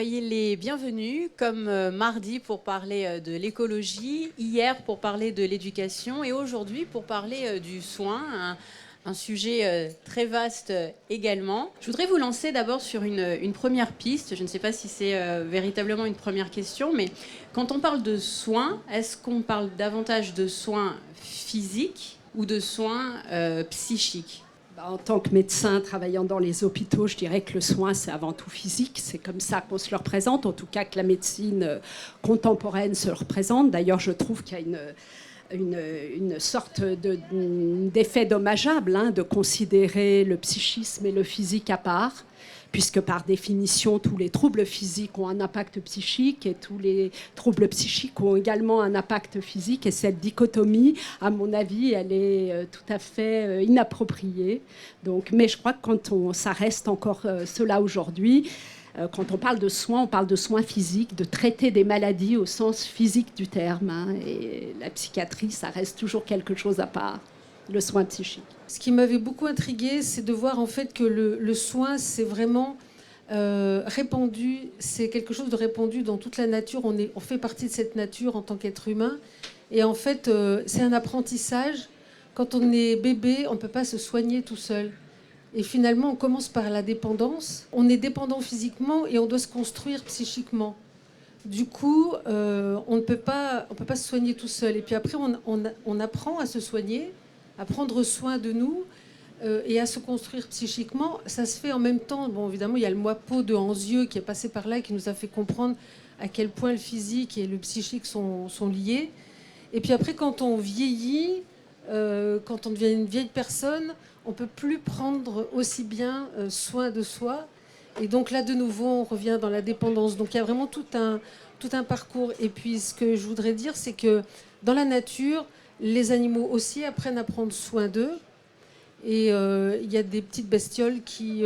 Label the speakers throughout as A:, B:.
A: soyez les bienvenus, comme mardi pour parler de l'écologie, hier pour parler de l'éducation et aujourd'hui pour parler du soin, un sujet très vaste également. Je voudrais vous lancer d'abord sur une première piste. Je ne sais pas si c'est véritablement une première question, mais quand on parle de soins, est-ce qu'on parle davantage de soins physiques ou de soins psychiques ?
B: En tant que médecin travaillant dans les hôpitaux, je dirais que le soin, c'est avant tout physique. C'est comme ça qu'on se le représente, en tout cas que la médecine contemporaine se le représente. D'ailleurs, je trouve qu'il y a une sorte d'effet dommageable de considérer le psychisme et le physique à part, puisque par définition, tous les troubles physiques ont un impact psychique et tous les troubles psychiques ont également un impact physique. Et cette dichotomie, à mon avis, elle est tout à fait inappropriée. Donc, mais je crois que ça reste encore cela aujourd'hui. Quand on parle de soins physiques, de traiter des maladies au sens physique du terme. Et la psychiatrie, ça reste toujours quelque chose à part, le soin psychique.
C: Ce qui m'avait beaucoup intriguée, c'est de voir en fait que le soin, c'est vraiment répandu, c'est quelque chose de répandu dans toute la nature. On fait partie de cette nature en tant qu'être humain. Et en fait, c'est un apprentissage. Quand on est bébé, on ne peut pas se soigner tout seul. Et finalement, on commence par la dépendance. On est dépendant physiquement et on doit se construire psychiquement. Du coup, on ne peut pas se soigner tout seul. Et puis après, on apprend à se soigner, à prendre soin de nous et à se construire psychiquement. Ça se fait en même temps. Bon, évidemment, il y a le Moipo de Anzieux qui est passé par là et qui nous a fait comprendre à quel point le physique et le psychique sont liés. Et puis après, quand on vieillit, quand on devient une vieille personne, on ne peut plus prendre aussi bien soin de soi. Et donc là, de nouveau, on revient dans la dépendance. Donc il y a vraiment tout un parcours. Et puis ce que je voudrais dire, c'est que dans la nature, les animaux aussi apprennent à prendre soin d'eux. Et il y a des petites bestioles qui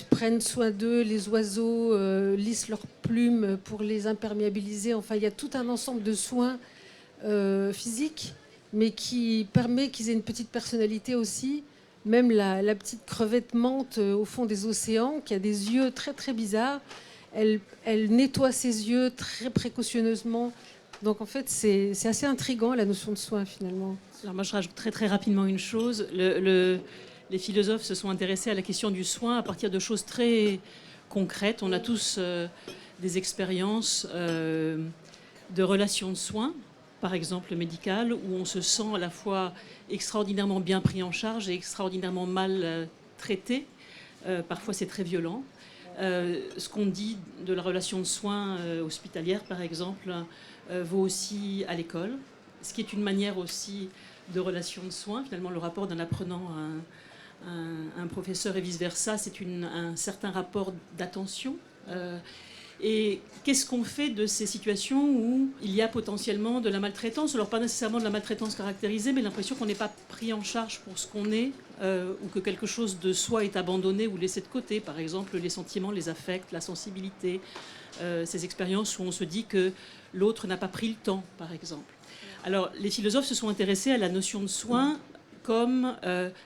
C: prennent soin d'eux. Les oiseaux lissent leurs plumes pour les imperméabiliser. Enfin, il y a tout un ensemble de soins physiques, mais qui permet qu'ils aient une petite personnalité aussi. Même la petite crevette menthe au fond des océans, qui a des yeux très très bizarres, elle nettoie ses yeux très précautionneusement. Donc en fait, c'est assez intriguant la notion de soin finalement.
D: Alors moi, je rajoute très très rapidement une chose. Les philosophes se sont intéressés à la question du soin à partir de choses très concrètes. On a tous des expériences de relations de soins, par exemple médicales, où on se sent à la fois extraordinairement bien pris en charge et extraordinairement mal traité. Parfois, c'est très violent. Ce qu'on dit de la relation de soins hospitalière, par exemple, vaut aussi à l'école, ce qui est une manière aussi de relation de soins. Finalement, le rapport d'un apprenant à un professeur et vice-versa, c'est un certain rapport d'attention. Et qu'est-ce qu'on fait de ces situations où il y a potentiellement de la maltraitance? Alors pas nécessairement de la maltraitance caractérisée, mais l'impression qu'on n'est pas pris en charge pour ce qu'on est, ou que quelque chose de soi est abandonné ou laissé de côté. Par exemple, les sentiments, les affects, la sensibilité, ces expériences où on se dit que l'autre n'a pas pris le temps, par exemple. Alors les philosophes se sont intéressés à la notion de soin comme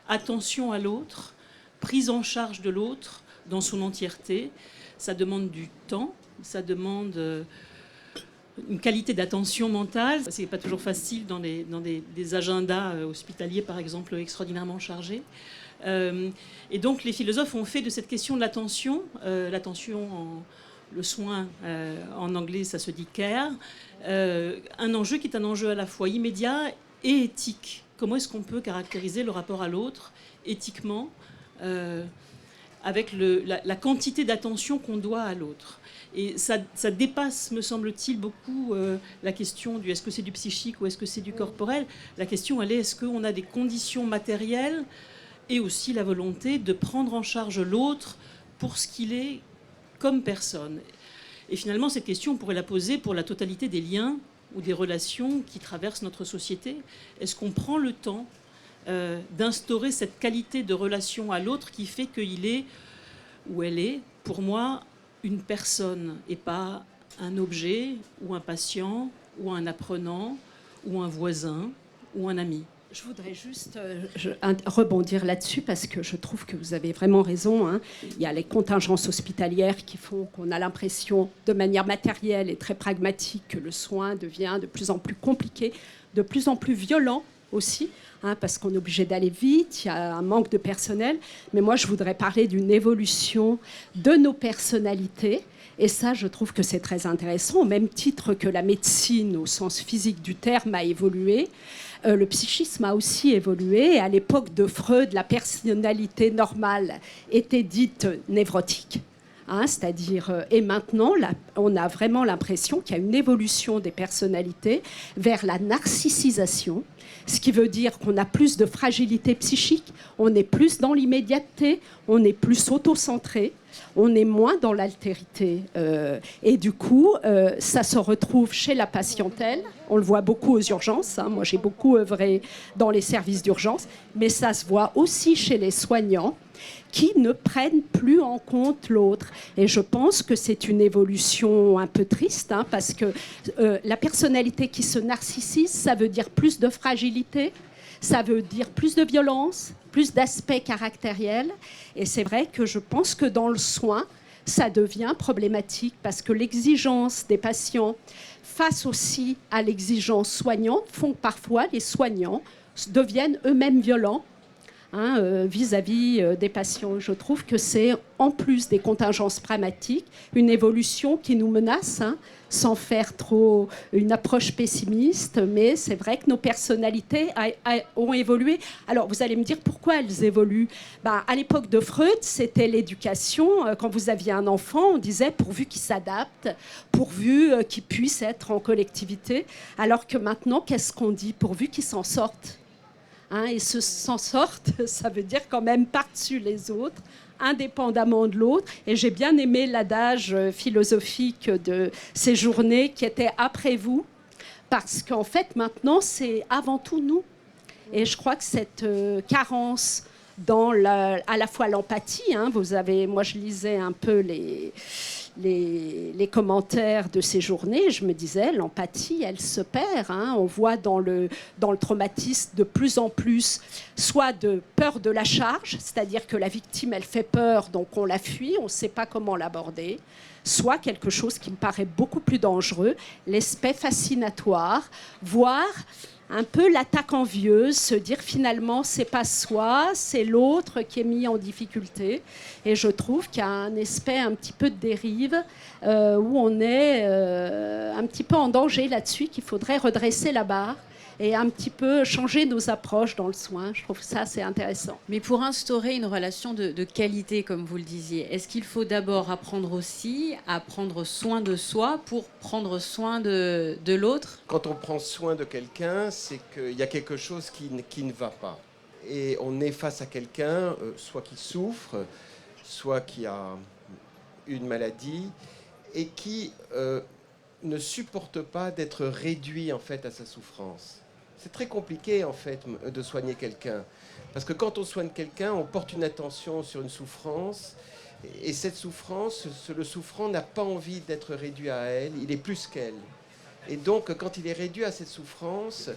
D: attention à l'autre, prise en charge de l'autre dans son entièreté. Ça demande du temps, ça demande une qualité d'attention mentale. C'est pas toujours facile dans des agendas hospitaliers, par exemple, extraordinairement chargés. Et donc, les philosophes ont fait de cette question de l'attention, le soin, en anglais, ça se dit care, un enjeu qui est un enjeu à la fois immédiat et éthique. Comment est-ce qu'on peut caractériser le rapport à l'autre éthiquement avec la quantité d'attention qu'on doit à l'autre. Et ça dépasse, me semble-t-il, beaucoup la question du est-ce que c'est du psychique ou est-ce que c'est du corporel. La question, elle est est-ce qu'on a des conditions matérielles et aussi la volonté de prendre en charge l'autre pour ce qu'il est comme personne. Et finalement, cette question, on pourrait la poser pour la totalité des liens ou des relations qui traversent notre société. Est-ce qu'on prend le temps d'instaurer cette qualité de relation à l'autre qui fait qu'il est, ou elle est, pour moi, une personne et pas un objet ou un patient ou un apprenant ou un voisin ou un ami.
B: Je voudrais juste rebondir là-dessus parce que je trouve que vous avez vraiment raison. Hein. Il y a les contingences hospitalières qui font qu'on a l'impression, de manière matérielle et très pragmatique, que le soin devient de plus en plus compliqué, de plus en plus violent aussi, hein, parce qu'on est obligé d'aller vite, il y a un manque de personnel. Mais moi, je voudrais parler d'une évolution de nos personnalités. Et ça, je trouve que c'est très intéressant, au même titre que la médecine, au sens physique du terme, a évolué. Le psychisme a aussi évolué. À l'époque de Freud, la personnalité normale était dite névrotique. Hein, c'est-à-dire, et maintenant, là, on a vraiment l'impression qu'il y a une évolution des personnalités vers la narcissisation, ce qui veut dire qu'on a plus de fragilité psychique, on est plus dans l'immédiateté, on est plus auto-centré, on est moins dans l'altérité. Et du coup, ça se retrouve chez la patientèle. On le voit beaucoup aux urgences. Hein. Moi, j'ai beaucoup œuvré dans les services d'urgence. Mais ça se voit aussi chez les soignants qui ne prennent plus en compte l'autre. Et je pense que c'est une évolution un peu triste, hein, parce que la personnalité qui se narcissise, ça veut dire plus de fragilité, ça veut dire plus de violence, plus d'aspects caractériels. Et c'est vrai que je pense que dans le soin, ça devient problématique parce que l'exigence des patients face aussi à l'exigence soignante font que parfois les soignants deviennent eux-mêmes violents, hein, vis-à-vis des patients. Je trouve que c'est, en plus des contingences pragmatiques, une évolution qui nous menace, hein, sans faire trop une approche pessimiste, mais c'est vrai que nos personnalités ont évolué. Alors, vous allez me dire pourquoi elles évoluent. À l'époque de Freud, c'était l'éducation. Quand vous aviez un enfant, on disait pourvu qu'il s'adapte, pourvu qu'il puisse être en collectivité. Alors que maintenant, qu'est-ce qu'on dit? Pourvu qu'il s'en sorte. Hein, et s'en sortent, ça veut dire quand même par-dessus les autres, indépendamment de l'autre. Et j'ai bien aimé l'adage philosophique de ces journées qui était après vous, parce qu'en fait, maintenant, c'est avant tout nous. Et je crois que cette carence dans à la fois l'empathie, hein, moi je lisais un peu les commentaires de ces journées, je me disais, l'empathie, elle se perd. Hein. On voit dans le traumatisme de plus en plus, soit de peur de la charge, c'est-à-dire que la victime, elle fait peur, donc on la fuit, on ne sait pas comment l'aborder, soit quelque chose qui me paraît beaucoup plus dangereux, l'aspect fascinatoire, voire un peu l'attaque envieuse, se dire finalement c'est pas soi, c'est l'autre qui est mis en difficulté. Et je trouve qu'il y a un aspect un petit peu de dérive où on est un petit peu en danger là-dessus, qu'il faudrait redresser la barre et un petit peu changer nos approches dans le soin. Je trouve ça assez intéressant.
A: Mais pour instaurer une relation de qualité, comme vous le disiez, est-ce qu'il faut d'abord apprendre aussi à prendre soin de soi pour prendre soin de l'autre?
E: Quand on prend soin de quelqu'un, c'est qu'il y a quelque chose qui ne va pas. Et on est face à quelqu'un, soit qui souffre, soit qui a une maladie, et qui ne supporte pas d'être réduit en fait à sa souffrance. C'est très compliqué en fait de soigner quelqu'un, parce que quand on soigne quelqu'un, on porte une attention sur une souffrance, et cette souffrance, le souffrant n'a pas envie d'être réduit à elle, il est plus qu'elle. Et donc quand il est réduit à cette souffrance,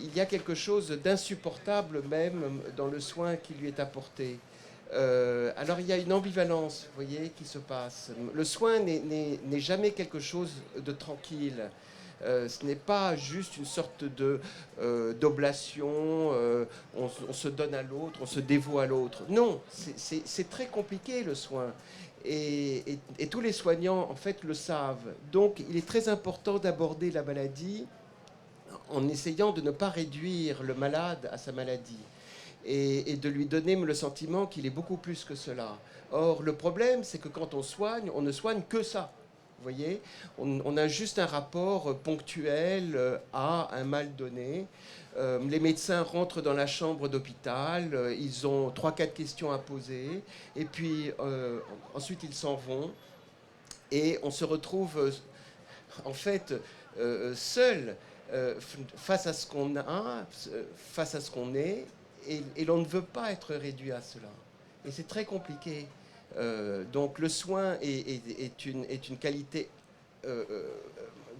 E: il y a quelque chose d'insupportable même dans le soin qui lui est apporté. Alors il y a une ambivalence, vous voyez, qui se passe. Le soin n'est jamais quelque chose de tranquille. Ce n'est pas juste une sorte d'oblation, on se donne à l'autre, on se dévoue à l'autre. Non, c'est très compliqué le soin. Et tous les soignants, en fait, le savent. Donc il est très important d'aborder la maladie en essayant de ne pas réduire le malade à sa maladie. Et de lui donner le sentiment qu'il est beaucoup plus que cela. Or, le problème, c'est que quand on soigne, on ne soigne que ça. Vous voyez, on a juste un rapport ponctuel à un mal donné. Les médecins rentrent dans la chambre d'hôpital, ils ont 3-4 questions à poser, et puis ensuite ils s'en vont, et on se retrouve en fait seul face à ce qu'on a, face à ce qu'on est, et l'on ne veut pas être réduit à cela. Et c'est très compliqué. Donc le soin est une qualité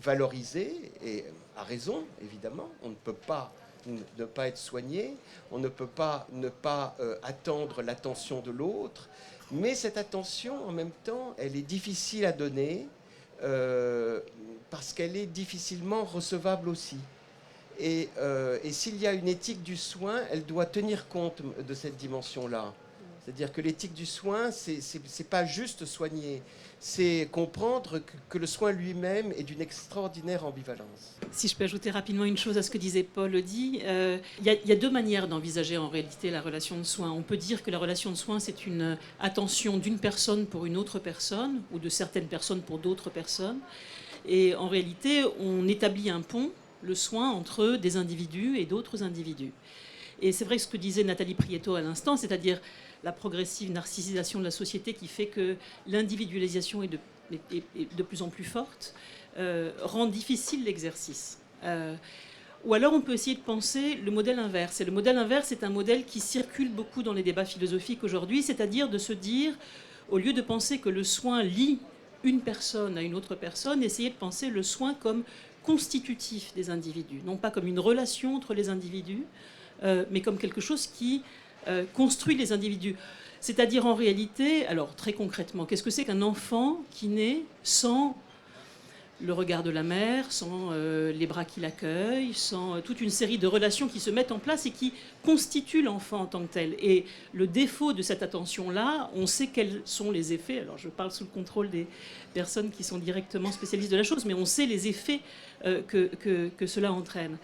E: valorisée, et à raison, évidemment. On ne peut pas ne pas être soigné, on ne peut pas ne pas attendre l'attention de l'autre, mais cette attention, en même temps, elle est difficile à donner parce qu'elle est difficilement recevable aussi. Et s'il y a une éthique du soin, elle doit tenir compte de cette dimension-là. C'est-à-dire que l'éthique du soin, c'est pas juste soigner, c'est comprendre que le soin lui-même est d'une extraordinaire ambivalence.
D: Si je peux ajouter rapidement une chose à ce que disait Paul Audy, il y a deux manières d'envisager en réalité la relation de soin. On peut dire que la relation de soin, c'est une attention d'une personne pour une autre personne, ou de certaines personnes pour d'autres personnes. Et en réalité, on établit un pont, le soin, entre des individus et d'autres individus. Et c'est vrai que ce que disait Nathalie Prieto à l'instant, c'est-à-dire la progressive narcissisation de la société qui fait que l'individualisation est de plus en plus forte, rend difficile l'exercice. Ou alors on peut essayer de penser le modèle inverse. Et le modèle inverse est un modèle qui circule beaucoup dans les débats philosophiques aujourd'hui, c'est-à-dire de se dire, au lieu de penser que le soin lie une personne à une autre personne, essayer de penser le soin comme constitutif des individus, non pas comme une relation entre les individus, mais comme quelque chose qui construit les individus. C'est-à-dire en réalité, alors très concrètement, qu'est-ce que c'est qu'un enfant qui naît sans le regard de la mère, sans les bras qui l'accueillent, sans toute une série de relations qui se mettent en place et qui constituent l'enfant en tant que tel. Et le défaut de cette attention-là, on sait quels sont les effets. Alors je parle sous le contrôle des personnes qui sont directement spécialistes de la chose, mais on sait les effets que cela entraîne.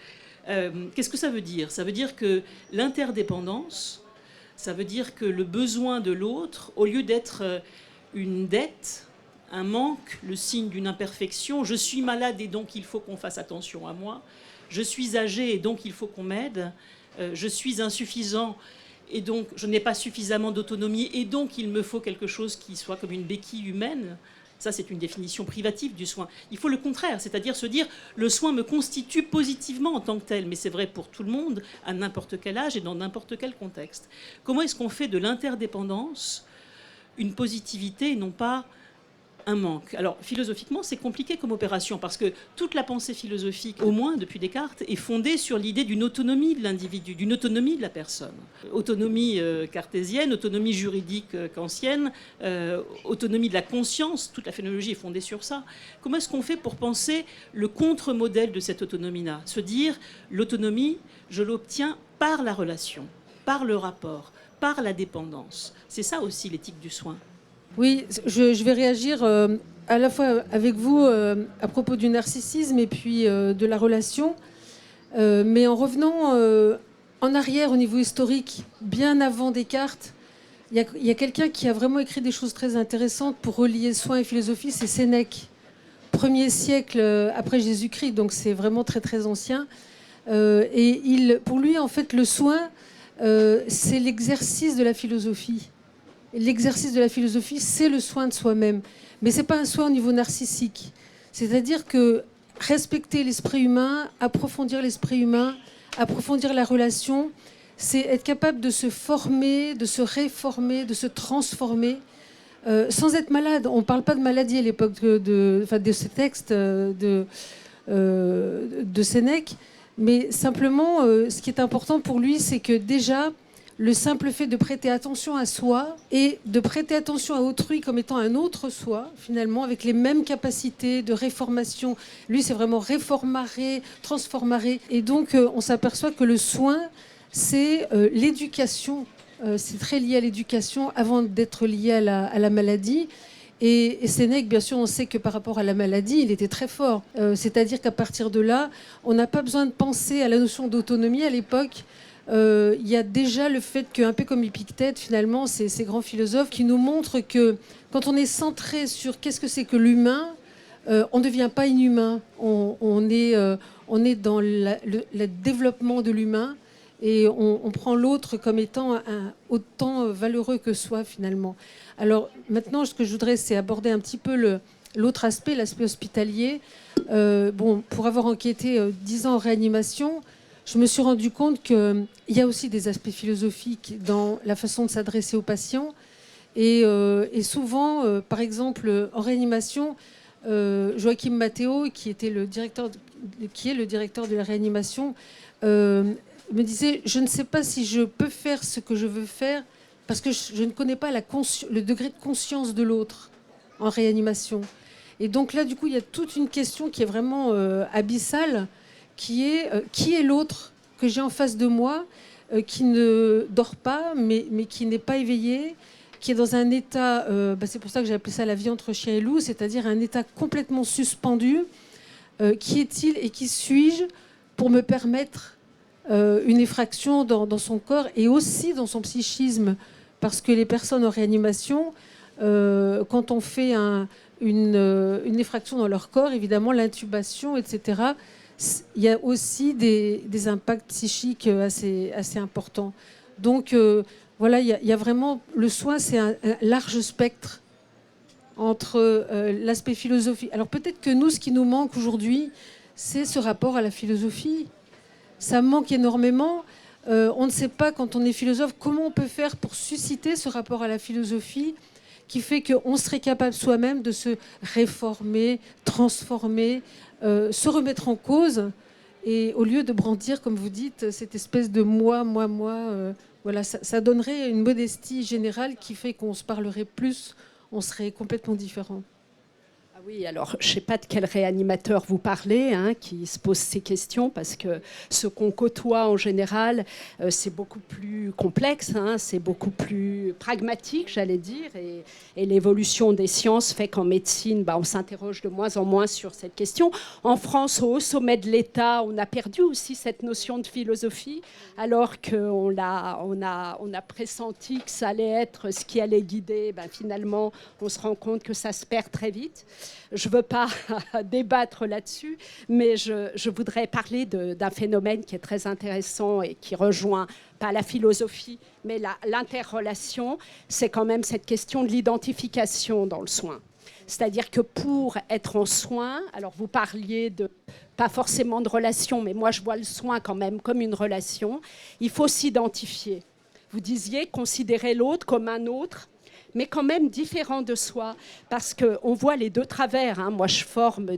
D: Qu'est-ce que ça veut dire ? Ça veut dire que l'interdépendance, ça veut dire que le besoin de l'autre, au lieu d'être une dette, un manque, le signe d'une imperfection, je suis malade et donc il faut qu'on fasse attention à moi, je suis âgé et donc il faut qu'on m'aide, je suis insuffisant et donc je n'ai pas suffisamment d'autonomie et donc il me faut quelque chose qui soit comme une béquille humaine. Ça, c'est une définition privative du soin. Il faut le contraire, c'est-à-dire se dire le soin me constitue positivement en tant que tel, mais c'est vrai pour tout le monde, à n'importe quel âge et dans n'importe quel contexte. Comment est-ce qu'on fait de l'interdépendance une positivité et non pas un manque? Alors, philosophiquement, c'est compliqué comme opération parce que toute la pensée philosophique, au moins depuis Descartes, est fondée sur l'idée d'une autonomie de l'individu, d'une autonomie de la personne. Autonomie cartésienne, autonomie juridique kantienne, autonomie de la conscience, toute la phénoménologie est fondée sur ça. Comment est-ce qu'on fait pour penser le contre-modèle de cette autonomie-là? Se dire, l'autonomie, je l'obtiens par la relation, par le rapport, par la dépendance. C'est ça aussi l'éthique du soin.
C: Oui, je vais réagir à la fois avec vous à propos du narcissisme et puis de la relation, mais en revenant en arrière au niveau historique, bien avant Descartes, il y a quelqu'un qui a vraiment écrit des choses très intéressantes pour relier soin et philosophie, c'est Sénèque, 1er siècle après Jésus-Christ, donc c'est vraiment très très ancien. Et pour lui, en fait, le soin, c'est l'exercice de la philosophie. L'exercice de la philosophie, c'est le soin de soi-même. Mais ce n'est pas un soin au niveau narcissique. C'est-à-dire que respecter l'esprit humain, approfondir l'esprit humain, approfondir la relation, c'est être capable de se former, de se réformer, de se transformer, sans être malade. On ne parle pas de maladie à l'époque de ces textes de Sénèque. Mais simplement, ce qui est important pour lui, c'est que déjà, le simple fait de prêter attention à soi et de prêter attention à autrui comme étant un autre soi, finalement, avec les mêmes capacités de réformation. Lui, c'est vraiment réformaré, transformaré. Et donc, on s'aperçoit que le soin, c'est l'éducation. C'est très lié à l'éducation avant d'être lié à la maladie. Et Sénèque, bien sûr, on sait que par rapport à la maladie, il était très fort. C'est-à-dire qu'à partir de là, on n'a pas besoin de penser à la notion d'autonomie à l'époque. Il y a déjà le fait qu'un peu comme Épictète, finalement, ces grands philosophes qui nous montrent que quand on est centré sur qu'est-ce que c'est que l'humain, on ne devient pas inhumain. On est dans le développement de l'humain et on prend l'autre comme étant autant valeureux que soi, finalement. Alors maintenant, ce que je voudrais, c'est aborder un petit peu l'autre aspect, l'aspect hospitalier. Pour avoir enquêté 10 ans en réanimation, je me suis rendu compte qu'il y a aussi des aspects philosophiques dans la façon de s'adresser aux patients. Et souvent, par exemple, en réanimation, Joachim Matteo, qui est le directeur de la réanimation, me disait, je ne sais pas si je peux faire ce que je veux faire parce que je ne connais pas le degré de conscience de l'autre en réanimation. Et donc là, du coup, il y a toute une question qui est vraiment abyssale, qui est l'autre que j'ai en face de moi, qui ne dort pas, mais qui n'est pas éveillé, qui est dans un état, c'est pour ça que j'ai appelé ça la vie entre chien et loup, c'est-à-dire un état complètement suspendu. Qui est-il et qui suis-je pour me permettre une effraction dans son corps et aussi dans son psychisme? Parce que les personnes en réanimation, quand on fait une effraction dans leur corps, évidemment, l'intubation, etc., il y a aussi des impacts psychiques assez importants. Donc, voilà, il y a vraiment... Le soin, c'est un large spectre entre l'aspect philosophique. Alors peut-être que nous, ce qui nous manque aujourd'hui, c'est ce rapport à la philosophie. Ça manque énormément. On ne sait pas, quand on est philosophe, comment on peut faire pour susciter ce rapport à la philosophie qui fait qu'on serait capable soi-même de se réformer, transformer, se remettre en cause. Et au lieu de brandir, comme vous dites, cette espèce de moi, voilà, ça donnerait une modestie générale qui fait qu'on se parlerait plus, on serait complètement différent.
B: Ah oui, alors je ne sais pas de quel réanimateur vous parlez, qui se pose ces questions, parce que ce qu'on côtoie en général, c'est beaucoup plus complexe, c'est beaucoup plus pragmatique, j'allais dire, et l'évolution des sciences fait qu'en médecine, on s'interroge de moins en moins sur cette question. En France, au haut sommet de l'État, on a perdu aussi cette notion de philosophie, alors qu'on a pressenti que ça allait être ce qui allait guider. Finalement, on se rend compte que ça se perd très vite. Je ne veux pas débattre là-dessus, mais je voudrais parler d'un phénomène qui est très intéressant et qui rejoint pas la philosophie, mais l'interrelation. C'est quand même cette question de l'identification dans le soin. C'est-à-dire que pour être en soin, alors vous parliez pas forcément de relation, mais moi je vois le soin quand même comme une relation, il faut s'identifier. Vous disiez considérer l'autre comme un autre, mais quand même différent de soi, parce qu'on voit les deux travers. Moi, je forme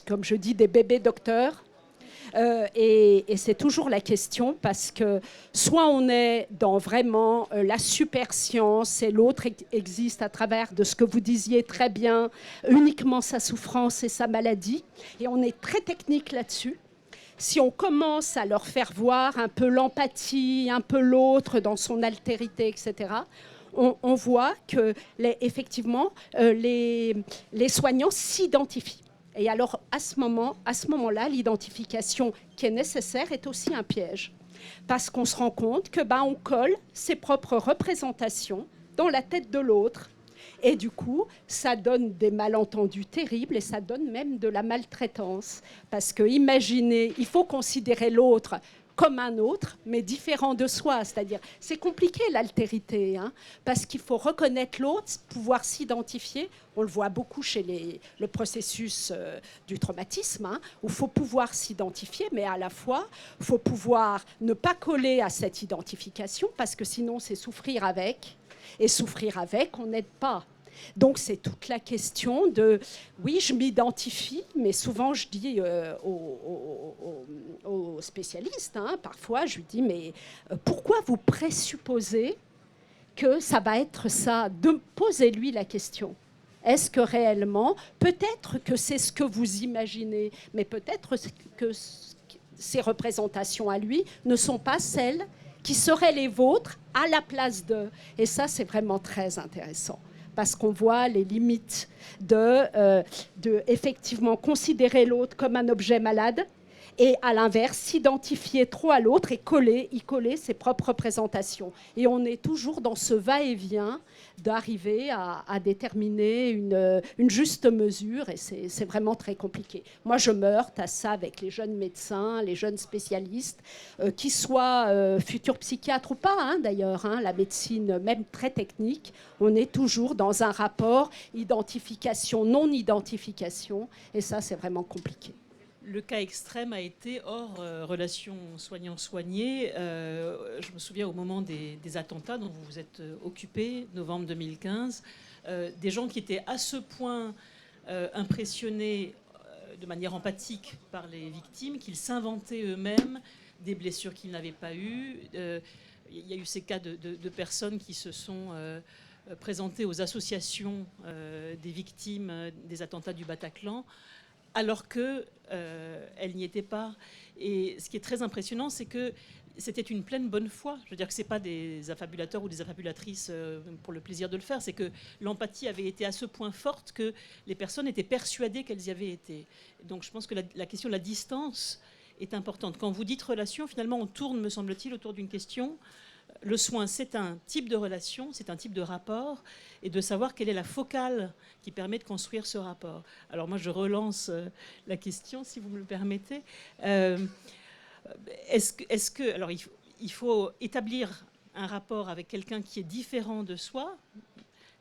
B: comme je dis, des bébés docteurs, et c'est toujours la question, parce que soit on est dans vraiment la super science, et l'autre existe à travers de ce que vous disiez très bien, uniquement sa souffrance et sa maladie, et on est très technique là-dessus. Si on commence à leur faire voir un peu l'empathie, un peu l'autre dans son altérité, etc., on voit que effectivement, les soignants s'identifient. Et alors, à ce moment-là, l'identification qui est nécessaire est aussi un piège. Parce qu'on se rend compte que on colle ses propres représentations dans la tête de l'autre. Et du coup, ça donne des malentendus terribles et ça donne même de la maltraitance. Parce que imaginez, il faut considérer l'autre comme un autre, mais différent de soi. C'est-à-dire, c'est compliqué l'altérité, parce qu'il faut reconnaître l'autre, pouvoir s'identifier. On le voit beaucoup chez le processus du traumatisme, où il faut pouvoir s'identifier, mais à la fois, il faut pouvoir ne pas coller à cette identification, parce que sinon, c'est souffrir avec. Et souffrir avec, on n'aide pas. Donc c'est toute la question de, oui, je m'identifie, mais souvent je dis aux spécialistes, parfois je lui dis, mais pourquoi vous présupposez que ça va être ça? Posez-lui la question. Est-ce que réellement, peut-être que c'est ce que vous imaginez, mais peut-être que ces représentations à lui ne sont pas celles qui seraient les vôtres à la place d'eux. Et ça, c'est vraiment très intéressant. Parce qu'on voit les limites de effectivement considérer l'autre comme un objet malade et à l'inverse, s'identifier trop à l'autre et y coller ses propres représentations. Et on est toujours dans ce va-et-vient d'arriver à déterminer une juste mesure, et c'est vraiment très compliqué. Moi, je me heurte à ça avec les jeunes médecins, les jeunes spécialistes, qu'ils soient futurs psychiatres ou pas, d'ailleurs, la médecine, même très technique, on est toujours dans un rapport identification, non-identification, et ça, c'est vraiment compliqué.
D: Le cas extrême a été hors relation soignant-soigné. Je me souviens au moment des attentats dont vous vous êtes occupé, novembre 2015, des gens qui étaient à ce point impressionnés de manière empathique par les victimes, qu'ils s'inventaient eux-mêmes des blessures qu'ils n'avaient pas eues. Il y a eu ces cas de personnes qui se sont présentées aux associations des victimes des attentats du Bataclan, alors qu'elles n'y étaient pas. Et ce qui est très impressionnant, c'est que c'était une pleine bonne foi. Je veux dire que ce n'est pas des affabulateurs ou des affabulatrices pour le plaisir de le faire, c'est que l'empathie avait été à ce point forte que les personnes étaient persuadées qu'elles y avaient été. Donc je pense que la question de la distance est importante. Quand vous dites relation, finalement, on tourne, me semble-t-il, autour d'une question. Le soin, c'est un type de relation, c'est un type de rapport, et de savoir quelle est la focale qui permet de construire ce rapport. Alors moi, je relance la question, si vous me le permettez. Alors, il faut établir un rapport avec quelqu'un qui est différent de soi.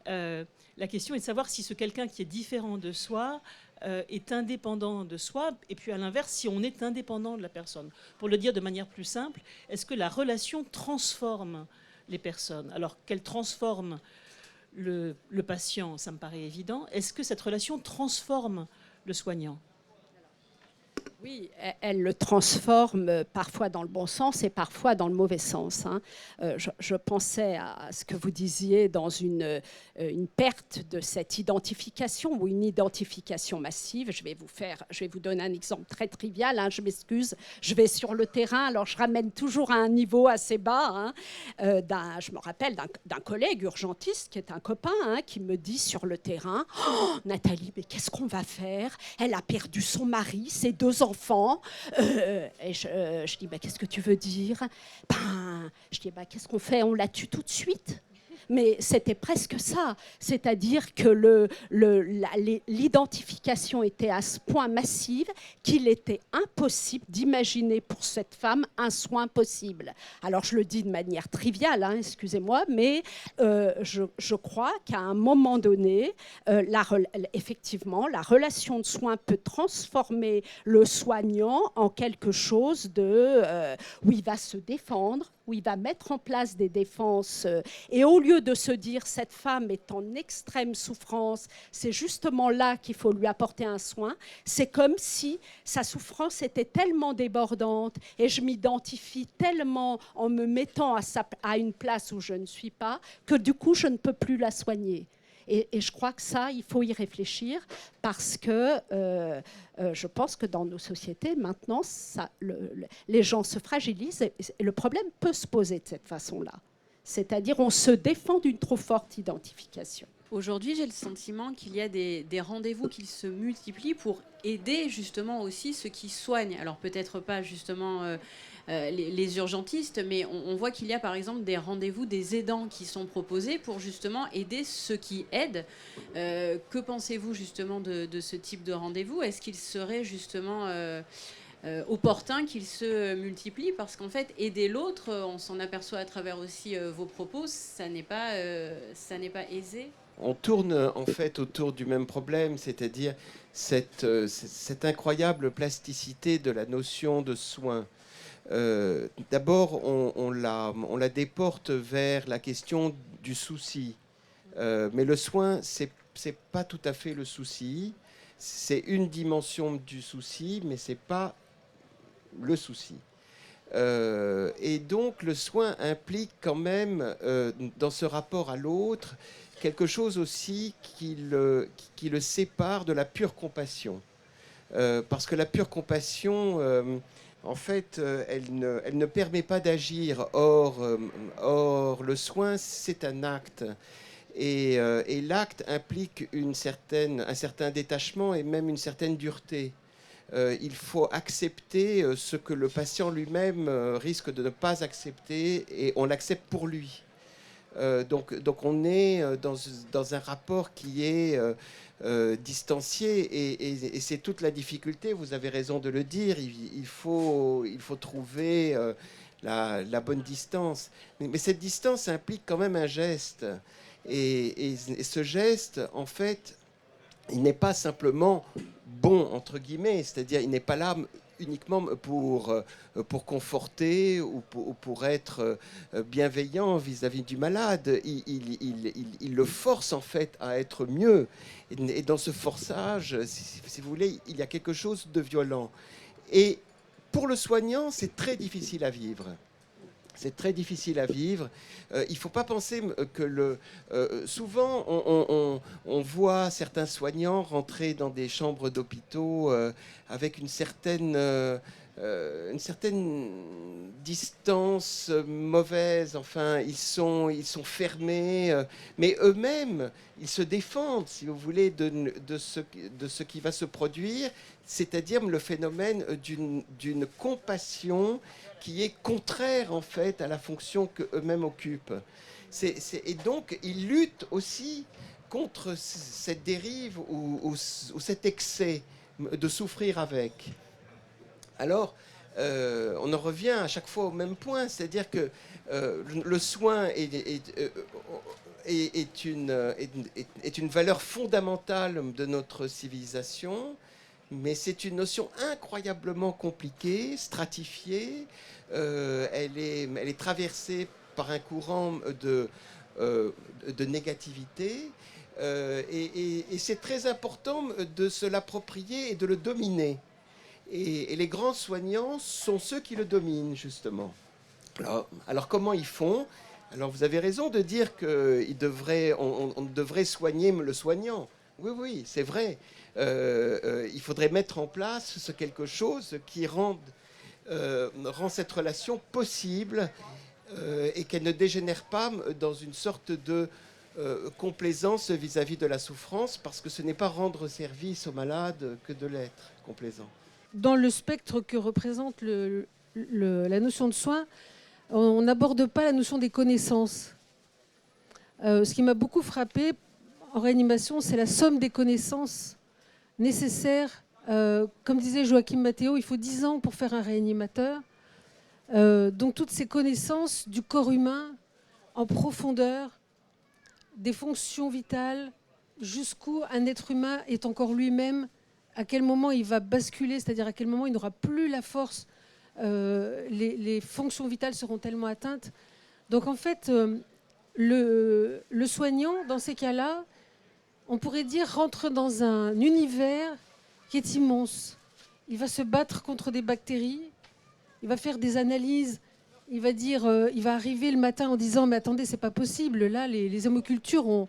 D: La question est de savoir si ce quelqu'un qui est différent de soi est indépendant de soi, et puis à l'inverse, si on est indépendant de la personne. Pour le dire de manière plus simple, est-ce que la relation transforme les personnes? Alors qu'elle transforme le patient, ça me paraît évident. Est-ce que cette relation transforme le soignant?
B: Oui, elle le transforme parfois dans le bon sens et parfois dans le mauvais sens. Je pensais à ce que vous disiez dans une perte de cette identification ou une identification massive. Je vais vous donner un exemple très trivial. Je m'excuse, je vais sur le terrain, alors je ramène toujours à un niveau assez bas. Je me rappelle d'un collègue urgentiste qui est un copain qui me dit sur le terrain « Oh, Nathalie, mais qu'est-ce qu'on va faire? Elle a perdu son mari, ses 2 enfants. » Et je dis, qu'est-ce que tu veux dire? Je dis, qu'est-ce qu'on fait? On la tue tout de suite? Mais c'était presque ça. C'est-à-dire que l'identification était à ce point massive qu'il était impossible d'imaginer pour cette femme un soin possible. Alors, je le dis de manière triviale, excusez-moi, mais je crois qu'à un moment donné, effectivement, la relation de soin peut transformer le soignant en quelque chose où il va se défendre, où il va mettre en place des défenses. Et au lieu de se dire cette femme est en extrême souffrance, c'est justement là qu'il faut lui apporter un soin, c'est comme si sa souffrance était tellement débordante et je m'identifie tellement en me mettant à une place où je ne suis pas que du coup je ne peux plus la soigner. Et je crois que ça, il faut y réfléchir parce que je pense que dans nos sociétés, maintenant, les gens se fragilisent et le problème peut se poser de cette façon-là. C'est-à-dire on se défend d'une trop forte identification.
A: Aujourd'hui, j'ai le sentiment qu'il y a des rendez-vous qui se multiplient pour aider justement aussi ceux qui soignent. Alors peut-être pas justement les urgentistes, mais on voit qu'il y a par exemple des rendez-vous des aidants qui sont proposés pour justement aider ceux qui aident. Que pensez-vous justement de ce type de rendez-vous? Est-ce qu'il serait justement opportun qu'il se multiplie? Parce qu'en fait, aider l'autre, on s'en aperçoit à travers aussi vos propos, ça n'est pas aisé.
E: On tourne en fait autour du même problème, c'est-à-dire cette incroyable plasticité de la notion de soin. D'abord, on la déporte vers la question du souci. Mais le soin, c'est pas tout à fait le souci. C'est une dimension du souci, mais c'est pas le souci. Et donc, le soin implique quand même, dans ce rapport à l'autre, quelque chose aussi qui le sépare de la pure compassion. Parce que la pure compassion, en fait, elle ne permet pas d'agir. Or, le soin, c'est un acte. Et l'acte implique un certain détachement et même une certaine dureté. Il faut accepter ce que le patient lui-même risque de ne pas accepter, et on l'accepte pour lui. Donc on est dans un rapport qui est distancié, et c'est toute la difficulté, vous avez raison de le dire, il faut trouver la bonne distance. Mais cette distance implique quand même un geste. Et ce geste, en fait, il n'est pas simplement bon, entre guillemets, c'est-à-dire il n'est pas là uniquement pour conforter ou pour être bienveillant vis-à-vis du malade. Il le force en fait à être mieux. Et dans ce forçage, si vous voulez, il y a quelque chose de violent. Et pour le soignant, c'est très difficile à vivre. C'est très difficile à vivre. Il ne faut pas penser que souvent, on voit certains soignants rentrer dans des chambres d'hôpitaux avec une certaine distance mauvaise. Enfin, ils sont fermés. Mais eux-mêmes, ils se défendent, si vous voulez, de ce qui va se produire. C'est-à-dire le phénomène d'une compassion qui est contraire en fait à la fonction qu'eux-mêmes occupent. Et donc ils luttent aussi contre cette dérive ou cet excès de souffrir avec. Alors on en revient à chaque fois au même point, c'est-à-dire que le soin est une valeur fondamentale de notre civilisation. Mais c'est une notion incroyablement compliquée, stratifiée. Elle est traversée par un courant de négativité. Et c'est très important de se l'approprier et de le dominer. Et les grands soignants sont ceux qui le dominent, justement. Alors comment ils font ? Alors vous avez raison de dire qu'on devrait soigner le soignant. Oui, c'est vrai. Il faudrait mettre en place quelque chose qui rend cette relation possible et qu'elle ne dégénère pas dans une sorte de complaisance vis-à-vis de la souffrance, parce que ce n'est pas rendre service au malade que de l'être complaisant.
C: Dans le spectre que représente la notion de soin, on n'aborde pas la notion des connaissances. Ce qui m'a beaucoup frappé en réanimation, c'est la somme des connaissances nécessaires. Comme disait Joachim Matteo, il faut 10 ans pour faire un réanimateur. Donc toutes ces connaissances du corps humain en profondeur, des fonctions vitales, jusqu'où un être humain est encore lui-même, à quel moment il va basculer, c'est-à-dire à quel moment il n'aura plus la force, les fonctions vitales seront tellement atteintes. Donc en fait, le soignant, dans ces cas-là, on pourrait dire, rentre dans un univers qui est immense. Il va se battre contre des bactéries, il va faire des analyses, il va arriver le matin en disant « mais attendez, c'est pas possible, là, les hémocultures ont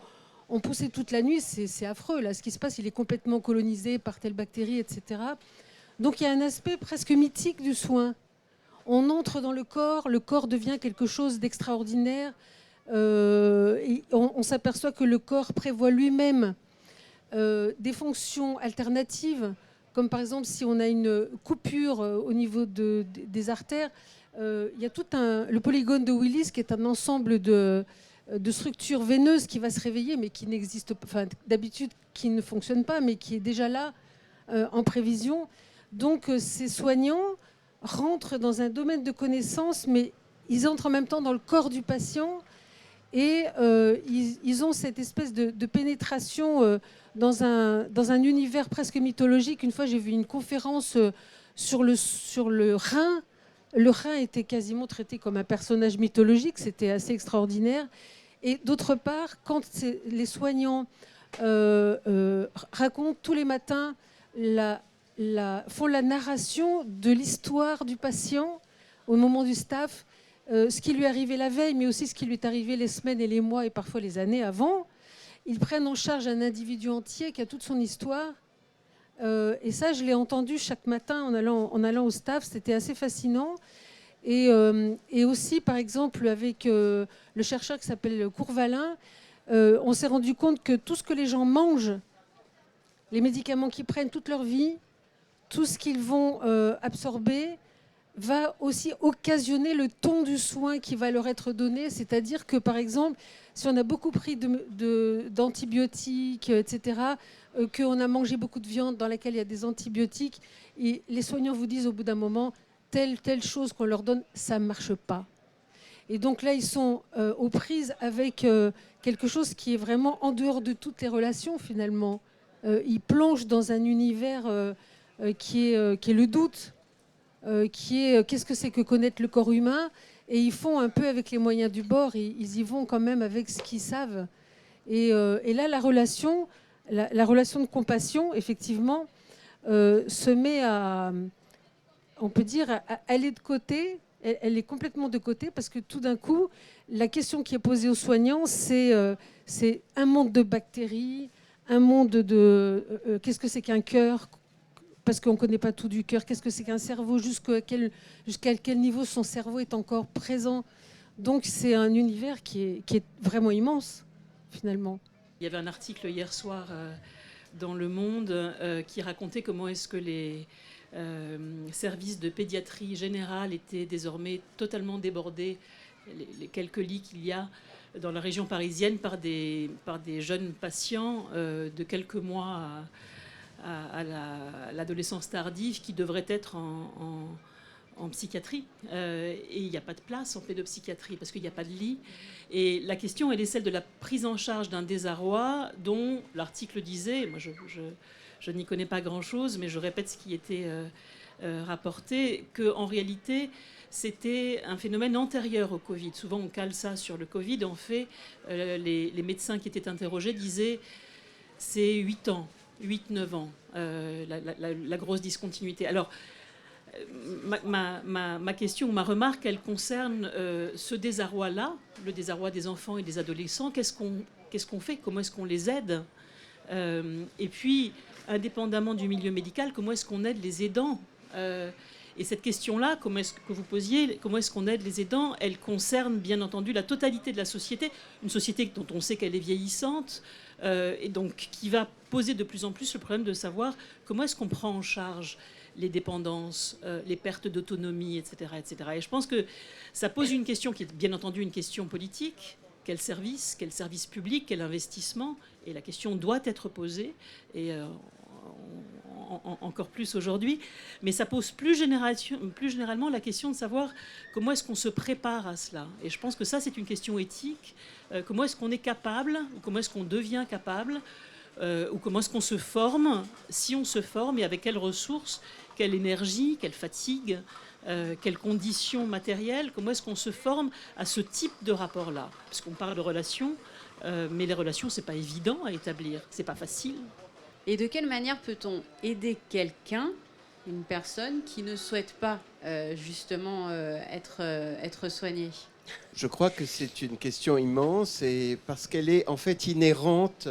C: poussé toute la nuit, c'est affreux, là, ce qui se passe, il est complètement colonisé par telle bactérie, etc. » Donc il y a un aspect presque mythique du soin. On entre dans le corps devient quelque chose d'extraordinaire. On s'aperçoit que le corps prévoit lui-même des fonctions alternatives, comme par exemple si on a une coupure au niveau des artères, il y a le polygone de Willis qui est un ensemble de structures veineuses qui va se réveiller, mais qui n'existe pas, enfin, d'habitude qui ne fonctionne pas, mais qui est déjà là en prévision. Donc ces soignants rentrent dans un domaine de connaissances, mais ils entrent en même temps dans le corps du patient. Et ils ont cette espèce de pénétration dans un univers presque mythologique. Une fois, j'ai vu une conférence sur le rein. Le rein était quasiment traité comme un personnage mythologique. C'était assez extraordinaire. Et d'autre part, quand les soignants racontent tous les matins, font la narration de l'histoire du patient au moment du staff, ce qui lui est arrivé la veille, mais aussi ce qui lui est arrivé les semaines et les mois et parfois les années avant. Ils prennent en charge un individu entier qui a toute son histoire. Et ça, je l'ai entendu chaque matin en allant au staff. C'était assez fascinant. Et aussi, par exemple, avec le chercheur qui s'appelle Courvalin, on s'est rendu compte que tout ce que les gens mangent, les médicaments qu'ils prennent toute leur vie, tout ce qu'ils vont absorber, va aussi occasionner le ton du soin qui va leur être donné. C'est-à-dire que, par exemple, si on a beaucoup pris d'antibiotiques, etc., qu'on a mangé beaucoup de viande dans laquelle il y a des antibiotiques, et les soignants vous disent au bout d'un moment, telle chose qu'on leur donne, ça ne marche pas. Et donc là, ils sont aux prises avec quelque chose qui est vraiment en dehors de toutes les relations, finalement. Ils plongent dans un univers qui est le doute. qui est qu'est-ce que c'est que connaître le corps humain, et ils font un peu avec les moyens du bord, ils y vont quand même avec ce qu'ils savent. Et là, la relation de compassion, effectivement, se met à, on peut dire, à aller de côté. Elle est complètement de côté parce que tout d'un coup, la question qui est posée aux soignants, c'est un monde de bactéries, un monde de... qu'est-ce que c'est qu'un cœur ? Parce qu'on ne connaît pas tout du cœur. Qu'est-ce que c'est qu'un cerveau ? Jusqu'à quel niveau son cerveau est encore présent ? Donc c'est un univers qui est vraiment immense, finalement.
D: Il y avait un article hier soir dans Le Monde qui racontait comment est-ce que les services de pédiatrie générale étaient désormais totalement débordés, les quelques lits qu'il y a dans la région parisienne par des jeunes patients de quelques mois à l'adolescence tardive qui devraient être en psychiatrie. Et il n'y a pas de place en pédopsychiatrie parce qu'il n'y a pas de lit. Et la question, elle est celle de la prise en charge d'un désarroi dont l'article disait, moi je n'y connais pas grand-chose, mais je répète ce qui était rapporté, qu'en réalité, c'était un phénomène antérieur au Covid. Souvent, on cale ça sur le Covid. En fait, les médecins qui étaient interrogés disaient c'est 8 ans, 8-9 ans, la grosse discontinuité. Alors, ma question, ma remarque, elle concerne ce désarroi-là, le désarroi des enfants et des adolescents. Qu'est-ce qu'on fait ? Comment est-ce qu'on les aide ? Et puis, indépendamment du milieu médical, comment est-ce qu'on aide les aidants ? Et cette question-là, que vous posiez, comment est-ce qu'on aide les aidants, elle concerne bien entendu la totalité de la société, une société dont on sait qu'elle est vieillissante, et donc qui va poser de plus en plus le problème de savoir comment est-ce qu'on prend en charge les dépendances, les pertes d'autonomie, etc., etc. Et je pense que ça pose une question qui est bien entendu une question politique. Quel service public, quel investissement ? Et la question doit être posée, et encore plus aujourd'hui. Mais ça pose plus généralement la question de savoir comment est-ce qu'on se prépare à cela. Et je pense que ça, c'est une question éthique. Comment est-ce qu'on est capable, ou comment est-ce qu'on devient capable, ou comment est-ce qu'on se forme, si on se forme, et avec quelles ressources, quelle énergie, quelle fatigue, quelles conditions matérielles, comment est-ce qu'on se forme à ce type de rapport-là ? Parce qu'on parle de relations, mais les relations, c'est pas évident à établir, c'est pas facile.
A: Et de quelle manière peut-on aider quelqu'un, une personne qui ne souhaite pas justement être soignée ?
E: Je crois que c'est une question immense et parce qu'elle est en fait inhérente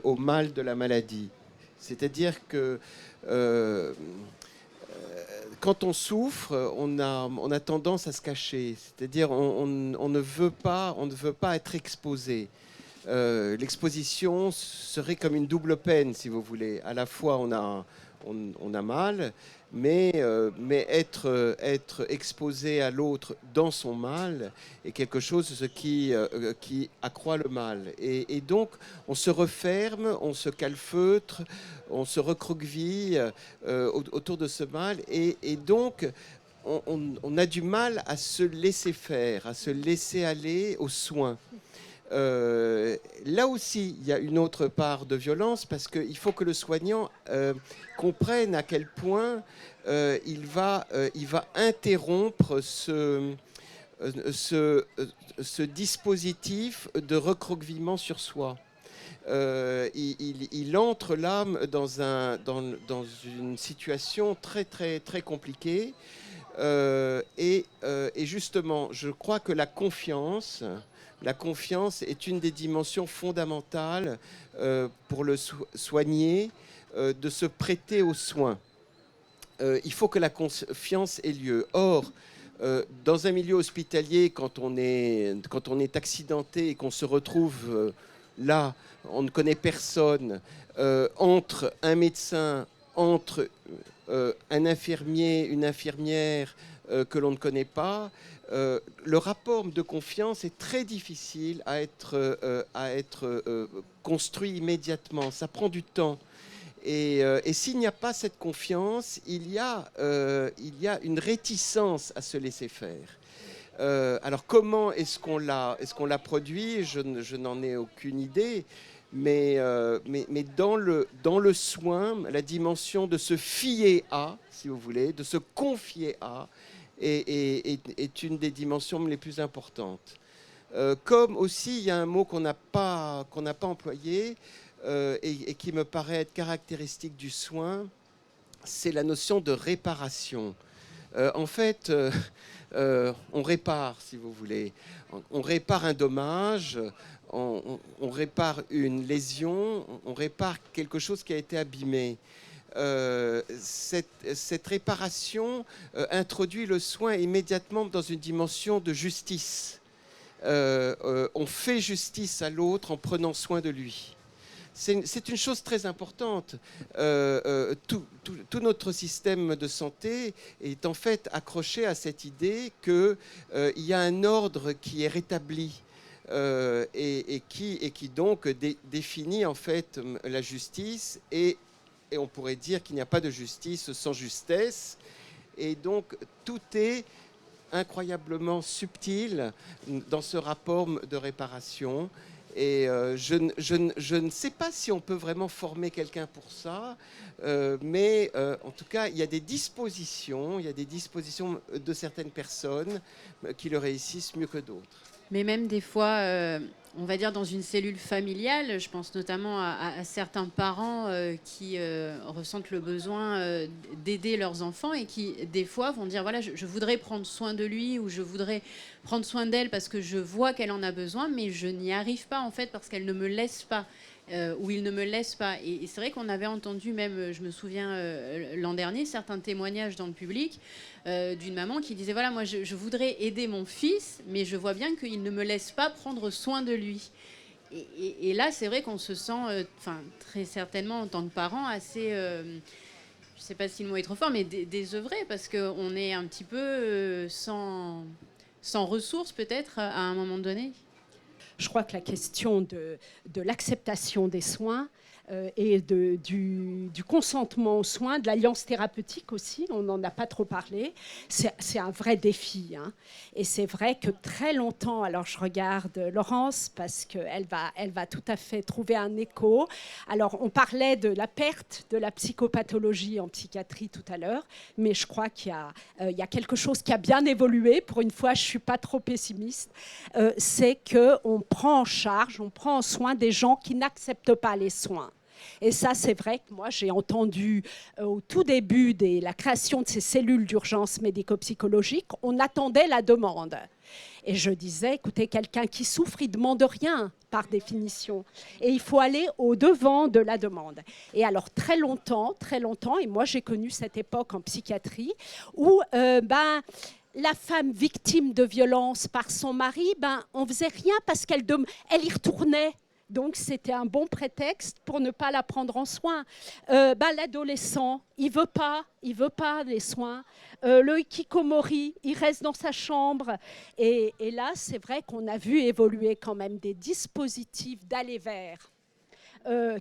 E: au mal de la maladie. C'est-à-dire que quand on souffre, on a tendance à se cacher. C'est-à-dire on ne veut pas être exposé. L'exposition serait comme une double peine, si vous voulez. À la fois, on a mal, mais être exposé à l'autre dans son mal est quelque chose qui accroît le mal. Et donc, on se referme, on se calfeutre, on se recroqueville autour de ce mal. Et donc, on a du mal à se laisser faire, à se laisser aller aux soins. Là aussi, il y a une autre part de violence parce qu'il faut que le soignant comprenne à quel point il va interrompre ce dispositif de recroquevillement sur soi. Il entre l'âme dans une situation très, très, très compliquée. Et justement, je crois que la confiance est une des dimensions fondamentales pour le soigner, de se prêter aux soins. Il faut que la confiance ait lieu. Or, dans un milieu hospitalier, quand on est accidenté et qu'on se retrouve là, on ne connaît personne, entre un médecin, entre un infirmier, une infirmière que l'on ne connaît pas, le rapport de confiance est très difficile à être construit immédiatement. Ça prend du temps. Et s'il n'y a pas cette confiance, il y a une réticence à se laisser faire. Alors comment est-ce qu'on la produit ? Je n'en ai aucune idée. mais dans le soin, la dimension de se fier à, si vous voulez, de se confier à, est une des dimensions les plus importantes. Comme aussi, il y a un mot qu'on n'a pas employé et qui me paraît être caractéristique du soin, c'est la notion de réparation. En fait, on répare, si vous voulez. On répare un dommage, on répare une lésion, on répare quelque chose qui a été abîmé. Cette réparation introduit le soin immédiatement dans une dimension de justice. On fait justice à l'autre en prenant soin de lui. C'est une chose très importante. Tout notre système de santé est en fait accroché à cette idée qu'il y a un ordre qui est rétabli et qui donc définit en fait la justice et on pourrait dire qu'il n'y a pas de justice sans justesse. Et donc tout est incroyablement subtil dans ce rapport de réparation. Et je ne sais pas si on peut vraiment former quelqu'un pour ça, mais en tout cas, il y a des dispositions de certaines personnes qui le réussissent mieux que d'autres.
A: Mais même des fois, on va dire dans une cellule familiale, je pense notamment à certains parents qui ressentent le besoin d'aider leurs enfants et qui, des fois, vont dire, voilà, je voudrais prendre soin de lui ou je voudrais prendre soin d'elle parce que je vois qu'elle en a besoin, mais je n'y arrive pas, en fait, parce qu'elle ne me laisse pas. Où il ne me laisse pas. Et c'est vrai qu'on avait entendu même, je me souviens l'an dernier, certains témoignages dans le public d'une maman qui disait, voilà, moi je voudrais aider mon fils, mais je vois bien qu'il ne me laisse pas prendre soin de lui. Et là, c'est vrai qu'on se sent, très certainement en tant que parent, assez, je ne sais pas si le mot est trop fort, mais désœuvré, parce qu'on est un petit peu sans ressources peut-être à un moment donné.
B: Je crois que la question de l'acceptation des soins et du consentement aux soins, de l'alliance thérapeutique aussi, on n'en a pas trop parlé, c'est un vrai défi. Hein. Et c'est vrai que très longtemps, alors je regarde Laurence parce qu'elle va tout à fait trouver un écho. Alors on parlait de la perte de la psychopathologie en psychiatrie tout à l'heure, mais je crois qu'il y a quelque chose qui a bien évolué. Pour une fois, je ne suis pas trop pessimiste. C'est qu'on prend en charge, on prend en soin des gens qui n'acceptent pas les soins. Et ça, c'est vrai que moi, j'ai entendu au tout début de la création de ces cellules d'urgence médico-psychologique, on attendait la demande. Et je disais, écoutez, quelqu'un qui souffre, il ne demande rien, par définition. Et il faut aller au-devant de la demande. Et alors, très longtemps, et moi, j'ai connu cette époque en psychiatrie, où la femme victime de violence par son mari, on ne faisait rien parce qu'elle y retournait. Donc, c'était un bon prétexte pour ne pas la prendre en soin. L'adolescent, il veut pas les soins. Le hikikomori, il reste dans sa chambre. Et là, c'est vrai qu'on a vu évoluer quand même des dispositifs d'aller vers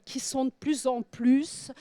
B: qui sont de plus en plus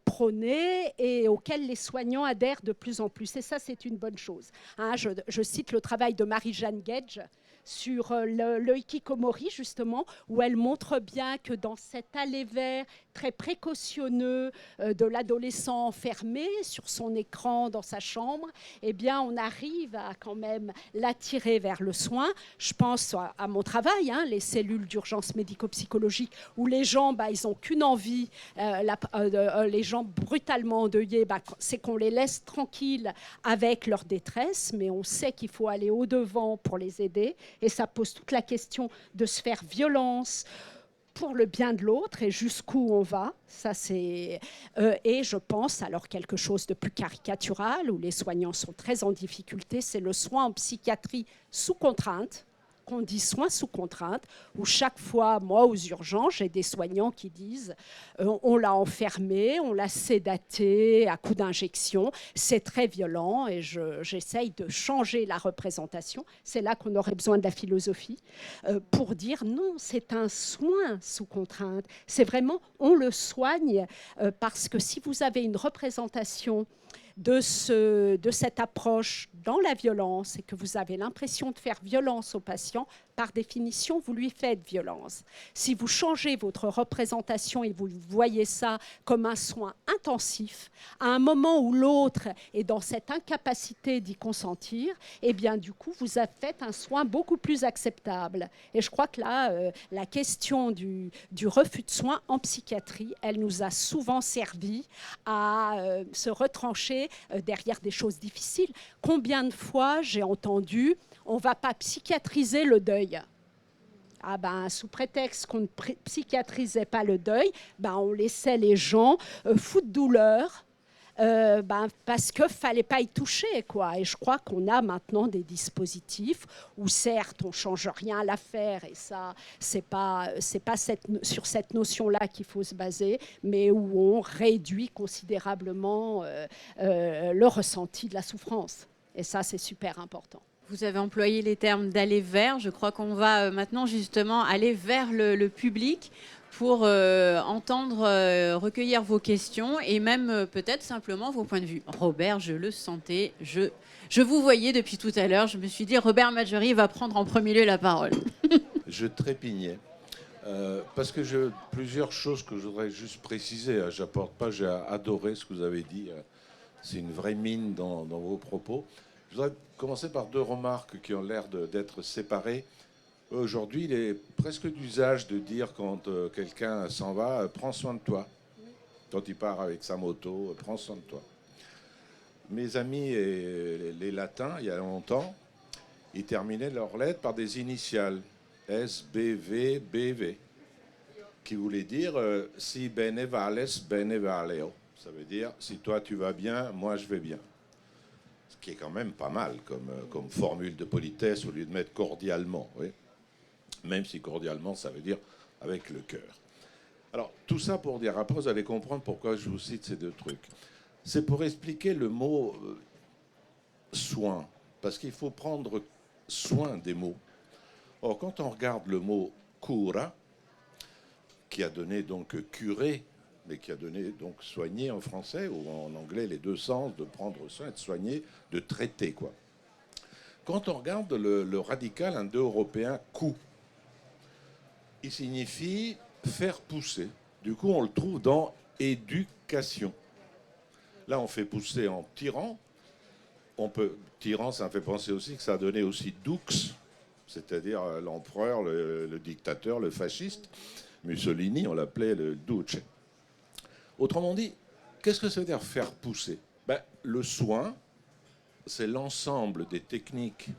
B: prônés et auxquels les soignants adhèrent de plus en plus. Et ça, c'est une bonne chose. Hein, je cite le travail de Marie-Jeanne Gage sur le hikikomori, justement, où elle montre bien que dans cet aller vers très précautionneux de l'adolescent enfermé sur son écran dans sa chambre, eh bien, on arrive à quand même l'attirer vers le soin. Je pense à mon travail, hein, les cellules d'urgence médico-psychologique, où les gens, ils n'ont qu'une envie, les gens brutalement endeuillés, c'est qu'on les laisse tranquilles avec leur détresse, mais on sait qu'il faut aller au-devant pour les aider. Et ça pose toute la question de se faire violence pour le bien de l'autre et jusqu'où on va. Ça, c'est, et je pense, alors quelque chose de plus caricatural, où les soignants sont très en difficulté, c'est le soin en psychiatrie sous contrainte, qu'on dit soins sous contrainte, où chaque fois, moi, aux urgences, j'ai des soignants qui disent on l'a enfermé, on l'a sédaté à coups d'injection, c'est très violent et j'essaye de changer la représentation. C'est là qu'on aurait besoin de la philosophie pour dire non, c'est un soin sous contrainte. C'est vraiment, on le soigne parce que si vous avez une représentation de cette approche dans la violence et que vous avez l'impression de faire violence aux patients, par définition, vous lui faites violence. Si vous changez votre représentation et vous voyez ça comme un soin intensif, à un moment où l'autre est dans cette incapacité d'y consentir, eh bien, du coup, vous avez fait un soin beaucoup plus acceptable. Et je crois que là, la question du refus de soins en psychiatrie, elle nous a souvent servi à se retrancher derrière des choses difficiles. Combien de fois j'ai entendu « on ne va pas psychiatriser le deuil ». Ah ben, sous prétexte qu'on ne psychiatrisait pas le deuil, ben, on laissait les gens fous de douleur parce qu'il ne fallait pas y toucher, quoi. Et je crois qu'on a maintenant des dispositifs où certes on ne change rien à l'affaire, et ça c'est pas sur cette notion-là qu'il faut se baser, mais où on réduit considérablement le ressenti de la souffrance. Et ça c'est super important.
A: Vous avez employé les termes d'aller vers. Je crois qu'on va maintenant justement aller vers le public pour entendre, recueillir vos questions et même peut-être simplement vos points de vue. Robert, je le sentais, je vous voyais depuis tout à l'heure. Je me suis dit, Robert Madjeri va prendre en premier lieu la parole.
F: Je trépignais. Parce que plusieurs choses que je voudrais juste préciser. J'apporte pas, j'ai adoré ce que vous avez dit. C'est une vraie mine dans vos propos. Je voudrais commencer par 2 remarques qui ont l'air d'être séparées. Aujourd'hui, il est presque d'usage de dire quand quelqu'un s'en va, prends soin de toi. Quand il part avec sa moto, prends soin de toi. Mes amis et les latins, il y a longtemps, ils terminaient leurs lettres par des initiales. S, B, V, BV. Qui voulait dire si bene vales, bene valeo. Ça veut dire si toi tu vas bien, moi je vais bien. Ce qui est quand même pas mal comme formule de politesse au lieu de mettre cordialement. Oui. Même si cordialement, ça veut dire avec le cœur. Alors, tout ça pour dire, après vous allez comprendre pourquoi je vous cite ces 2 trucs. C'est pour expliquer le mot soin, parce qu'il faut prendre soin des mots. Or, quand on regarde le mot cura, qui a donné donc curé, mais qui a donné donc soigner en français, ou en anglais, les 2 sens, de prendre soin, de soigner, de traiter, quoi. Quand on regarde le radical indo-européen cou, il signifie faire pousser. Du coup, on le trouve dans éducation. Là, on fait pousser en tirant. Tyran, ça me fait penser aussi que ça a donné aussi dux, c'est-à-dire l'empereur, le dictateur, le fasciste. Mussolini, on l'appelait le duce. Autrement dit, qu'est-ce que ça veut dire faire pousser ? Le soin, c'est l'ensemble des techniques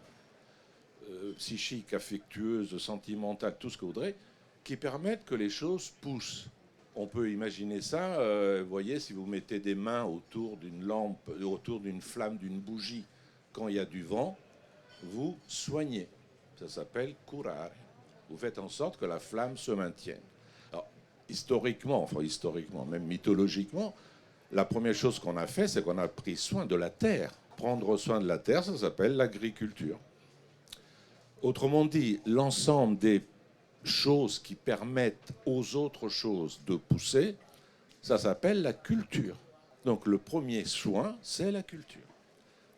F: psychiques, affectueuses, sentimentales, tout ce que vous voudrez, qui permettent que les choses poussent. On peut imaginer ça, vous voyez, si vous mettez des mains autour d'une lampe, autour d'une flamme, d'une bougie, quand il y a du vent, vous soignez. Ça s'appelle curare. Vous faites en sorte que la flamme se maintienne. Alors, historiquement, même mythologiquement, la première chose qu'on a fait, c'est qu'on a pris soin de la terre. Prendre soin de la terre, ça s'appelle l'agriculture. Autrement dit, l'ensemble des choses qui permettent aux autres choses de pousser, ça s'appelle la culture. Donc le premier soin, c'est la culture.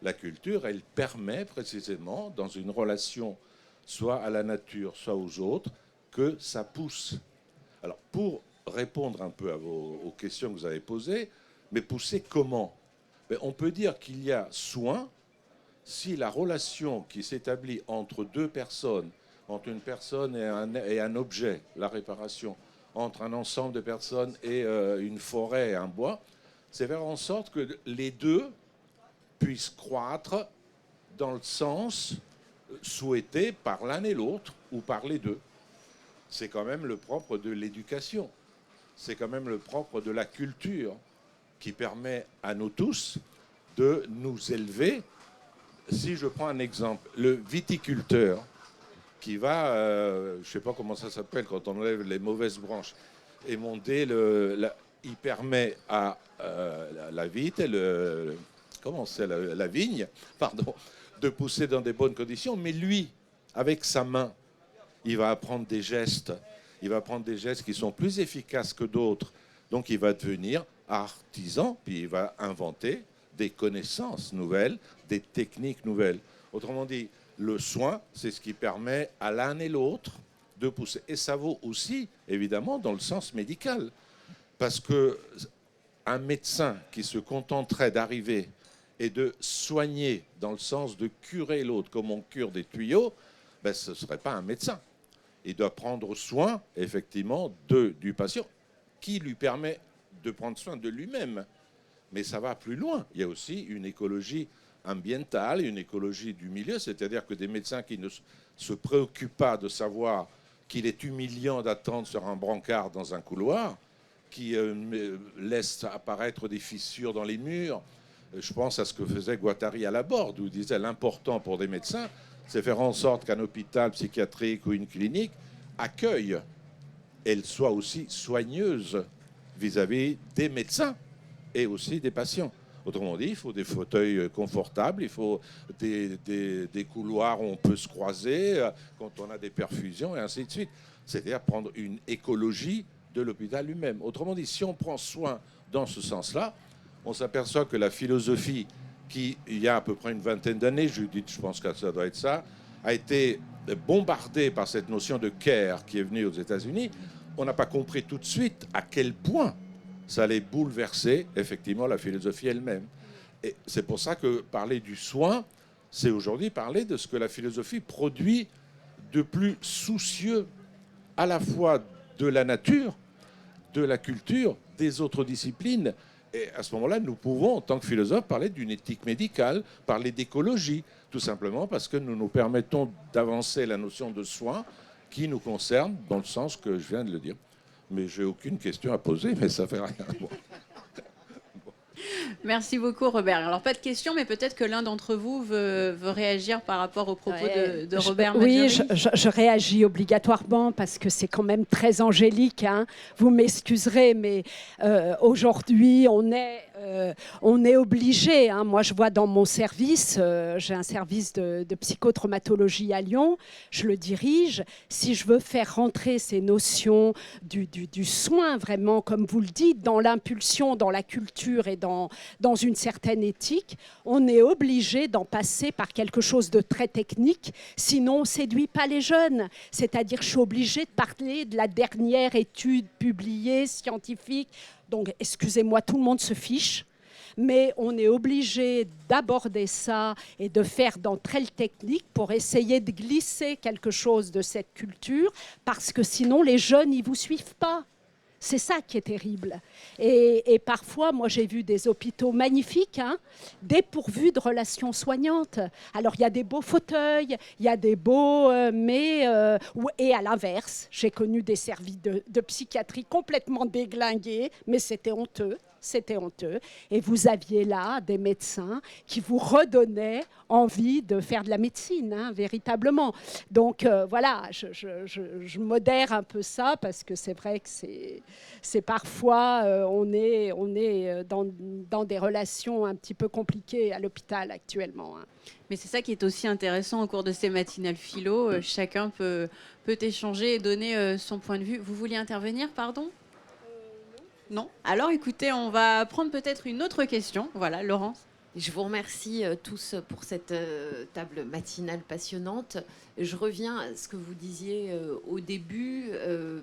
F: La culture, elle permet précisément, dans une relation soit à la nature, soit aux autres, que ça pousse. Alors, pour répondre un peu aux questions que vous avez posées, mais pousser comment ? On peut dire qu'il y a soin si la relation qui s'établit entre 2 personnes, entre une personne et un objet, la réparation, entre un ensemble de personnes et une forêt et un bois, c'est faire en sorte que les 2 puissent croître dans le sens souhaité par l'un et l'autre ou par les 2. C'est quand même le propre de l'éducation. C'est quand même le propre de la culture qui permet à nous tous de nous élever. Si je prends un exemple, le viticulteur qui va, je ne sais pas comment ça s'appelle quand on enlève les mauvaises branches, émonder, il permet à la vigne, la vigne, pardon, de pousser dans des bonnes conditions, mais lui, avec sa main, il va apprendre des gestes. Il va prendre des gestes qui sont plus efficaces que d'autres. Donc il va devenir artisan, puis il va inventer des connaissances nouvelles, des techniques nouvelles. Autrement dit, Le soin, c'est ce qui permet à l'un et l'autre de pousser. Et ça vaut aussi, évidemment, dans le sens médical. Parce qu'un médecin qui se contenterait d'arriver et de soigner dans le sens de curer l'autre comme on cure des tuyaux, ben, ce ne serait pas un médecin. Il doit prendre soin, effectivement, du patient, qui lui permet de prendre soin de lui-même. Mais ça va plus loin. Il y a aussi une écologie ambientale, une écologie du milieu, c'est-à-dire que des médecins qui ne se préoccupent pas de savoir qu'il est humiliant d'attendre sur un brancard dans un couloir, qui laissent apparaître des fissures dans les murs. Je pense à ce que faisait Guattari à la Borde, où il disait l'important pour des médecins, c'est faire en sorte qu'un hôpital psychiatrique ou une clinique accueille, elle soit aussi soigneuse vis-à-vis des médecins et aussi des patients. Autrement dit, il faut des fauteuils confortables, il faut des couloirs où on peut se croiser quand on a des perfusions et ainsi de suite. C'est-à-dire prendre une écologie de l'hôpital lui-même. Autrement dit, si on prend soin dans ce sens-là, on s'aperçoit que la philosophie qui, il y a à peu près une vingtaine d'années, Judith, je pense que ça doit être ça, a été bombardée par cette notion de care qui est venue aux États-Unis. On n'a pas compris tout de suite à quel point ça allait bouleverser effectivement la philosophie elle-même. Et c'est pour ça que parler du soin, c'est aujourd'hui parler de ce que la philosophie produit de plus soucieux à la fois de la nature, de la culture, des autres disciplines. Et à ce moment-là, nous pouvons, en tant que philosophes, parler d'une éthique médicale, parler d'écologie, tout simplement parce que nous nous permettons d'avancer la notion de soin qui nous concerne dans le sens que je viens de le dire. Mais j'ai aucune question à poser, mais ça fait rien. Bon.
A: Merci beaucoup, Robert. Alors, pas de questions, mais peut-être que l'un d'entre vous veut réagir par rapport aux propos de Robert Maggiore.
B: Oui, je réagis obligatoirement parce que c'est quand même très angélique. Hein. Vous m'excuserez, mais aujourd'hui, on est obligé. Hein. Moi, je vois dans mon service, j'ai un service de psychotraumatologie à Lyon, je le dirige. Si je veux faire rentrer ces notions du soin, vraiment, comme vous le dites, dans l'impulsion, dans la culture et dans une certaine éthique, on est obligé d'en passer par quelque chose de très technique, sinon on ne séduit pas les jeunes. C'est-à-dire, je suis obligée de parler de la dernière étude publiée, scientifique. Donc, excusez-moi, tout le monde se fiche. Mais on est obligé d'aborder ça et de faire d'entre elles techniques pour essayer de glisser quelque chose de cette culture, parce que sinon les jeunes, ils ne vous suivent pas. C'est ça qui est terrible. Et parfois, moi, j'ai vu des hôpitaux magnifiques, hein, dépourvus de relations soignantes. Alors, il y a des beaux fauteuils, il y a des beaux... et à l'inverse, j'ai connu des services de psychiatrie complètement déglingués, mais c'était honteux. C'était honteux. Et vous aviez là des médecins qui vous redonnaient envie de faire de la médecine, hein, véritablement. Donc voilà, je modère un peu ça parce que c'est vrai que c'est parfois, on est dans des relations un petit peu compliquées à l'hôpital actuellement. Hein.
A: Mais c'est ça qui est aussi intéressant au cours de ces matinales philo. Chacun peut échanger et donner son point de vue. Vous vouliez intervenir, pardon ? Non. Alors écoutez, on va prendre peut-être une autre question. Voilà, Laurence.
G: Je vous remercie tous pour cette table matinale passionnante. Je reviens à ce que vous disiez au début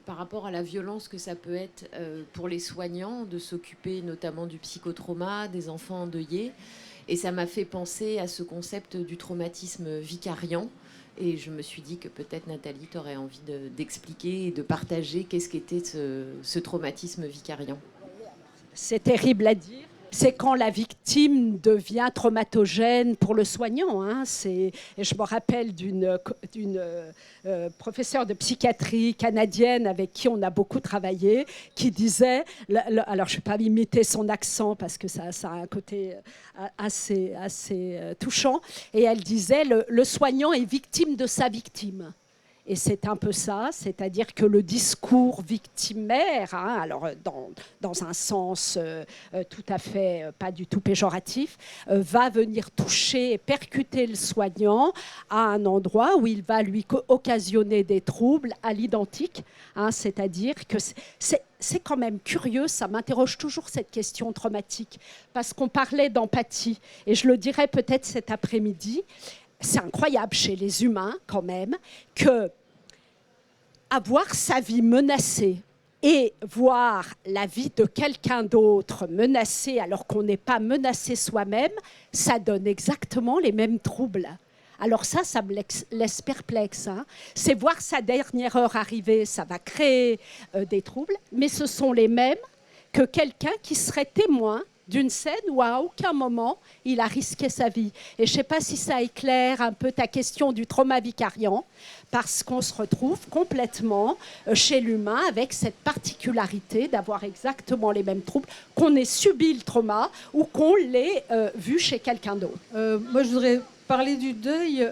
G: par rapport à la violence que ça peut être pour les soignants de s'occuper notamment du psychotrauma, des enfants endeuillés. Et ça m'a fait penser à ce concept du traumatisme vicariant. Et je me suis dit que peut-être Nathalie, tu aurais envie d'expliquer et de partager qu'est-ce qu'était ce traumatisme vicariant.
B: C'est terrible à dire. C'est quand la victime devient traumatogène pour le soignant. Hein. Je me rappelle d'une professeure de psychiatrie canadienne avec qui on a beaucoup travaillé, qui disait, alors je ne vais pas imiter son accent parce que ça a un côté assez touchant, et elle disait, le soignant est victime de sa victime. Et c'est un peu ça, c'est-à-dire que le discours victimaire, hein, alors dans un sens tout à fait pas du tout péjoratif, va venir toucher et percuter le soignant à un endroit où il va lui occasionner des troubles à l'identique. Hein, c'est-à-dire que c'est quand même curieux, ça m'interroge toujours cette question traumatique, parce qu'on parlait d'empathie, et je le dirai peut-être cet après-midi. c'est incroyable chez les humains quand même, que avoir sa vie menacée et voir la vie de quelqu'un d'autre menacée alors qu'on n'est pas menacé soi-même, ça donne exactement les mêmes troubles. Alors ça me laisse perplexe. Hein. C'est voir sa dernière heure arriver, ça va créer des troubles, mais ce sont les mêmes que quelqu'un qui serait témoin d'une scène où à aucun moment il a risqué sa vie. Et je ne sais pas si ça éclaire un peu ta question du trauma vicariant, parce qu'on se retrouve complètement chez l'humain avec cette particularité d'avoir exactement les mêmes troubles, qu'on ait subi le trauma ou qu'on l'ait vu chez quelqu'un d'autre.
C: Moi, je voudrais parler du deuil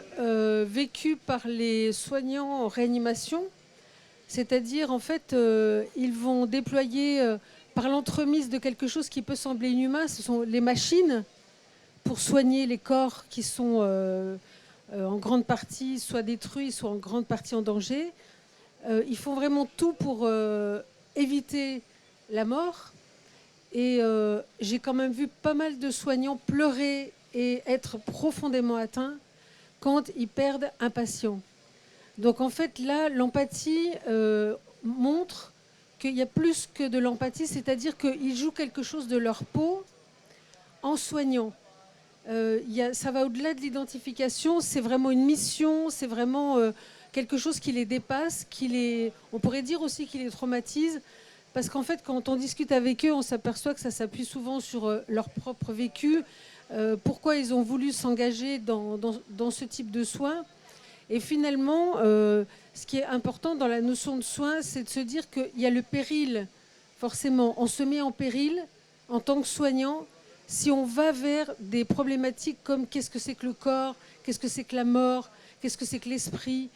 C: vécu par les soignants en réanimation. C'est-à-dire, en fait, ils vont déployer, par l'entremise de quelque chose qui peut sembler inhumain, ce sont les machines pour soigner les corps qui sont en grande partie soit détruits, soit en grande partie en danger. Ils font vraiment tout pour éviter la mort. Et j'ai quand même vu pas mal de soignants pleurer et être profondément atteints quand ils perdent un patient. Donc en fait, là, l'empathie montre qu'il y a plus que de l'empathie, c'est-à-dire qu'ils jouent quelque chose de leur peau en soignant. Ça va au-delà de l'identification, c'est vraiment une mission, c'est vraiment quelque chose qui les dépasse, on pourrait dire aussi qui les traumatise, parce qu'en fait, quand on discute avec eux, on s'aperçoit que ça s'appuie souvent sur leur propre vécu, pourquoi ils ont voulu s'engager dans ce type de soins. Et finalement, ce qui est important dans la notion de soin, c'est de se dire qu'il y a le péril. Forcément, on se met en péril en tant que soignant si on va vers des problématiques comme qu'est-ce que c'est que le corps, qu'est-ce que c'est que la mort, qu'est-ce que c'est que l'esprit.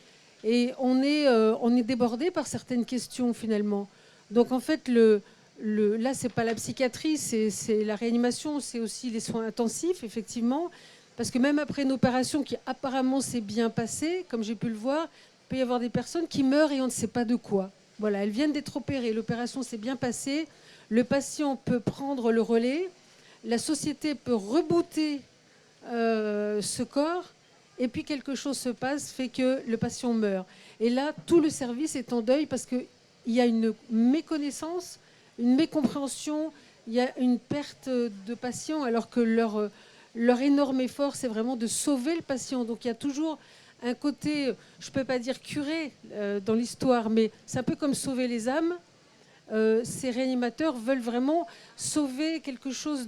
C: Et on est débordé par certaines questions finalement. Donc en fait, là, c'est pas la psychiatrie, c'est la réanimation, c'est aussi les soins intensifs, effectivement. Parce que même après une opération qui apparemment s'est bien passée, comme j'ai pu le voir, il peut y avoir des personnes qui meurent et on ne sait pas de quoi. Voilà, elles viennent d'être opérées, l'opération s'est bien passée, le patient peut prendre le relais, la société peut rebooter ce corps, et puis quelque chose se passe, fait que le patient meurt. Et là, tout le service est en deuil parce qu'il y a une méconnaissance, une mécompréhension, il y a une perte de patients, alors que leur énorme effort, c'est vraiment de sauver le patient. Donc il y a toujours un côté, je ne peux pas dire curé dans l'histoire, mais c'est un peu comme sauver les âmes. Ces réanimateurs veulent vraiment sauver quelque chose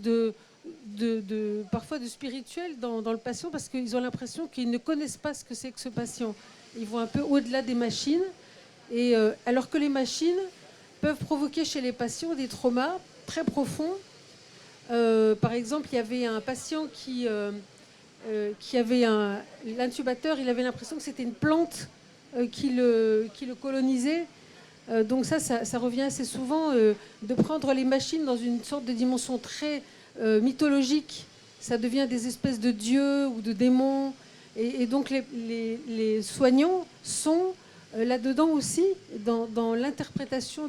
C: parfois de spirituel dans le patient, parce qu'ils ont l'impression qu'ils ne connaissent pas ce que c'est que ce patient. Ils vont un peu au-delà des machines, et alors que les machines peuvent provoquer chez les patients des traumas très profonds. Par exemple, il y avait un patient qui avait l'intubateur, il avait l'impression que c'était une plante qui le colonisait. Donc ça revient assez souvent de prendre les machines dans une sorte de dimension très mythologique. Ça devient des espèces de dieux ou de démons. Et donc les soignants sont là-dedans aussi, dans l'interprétation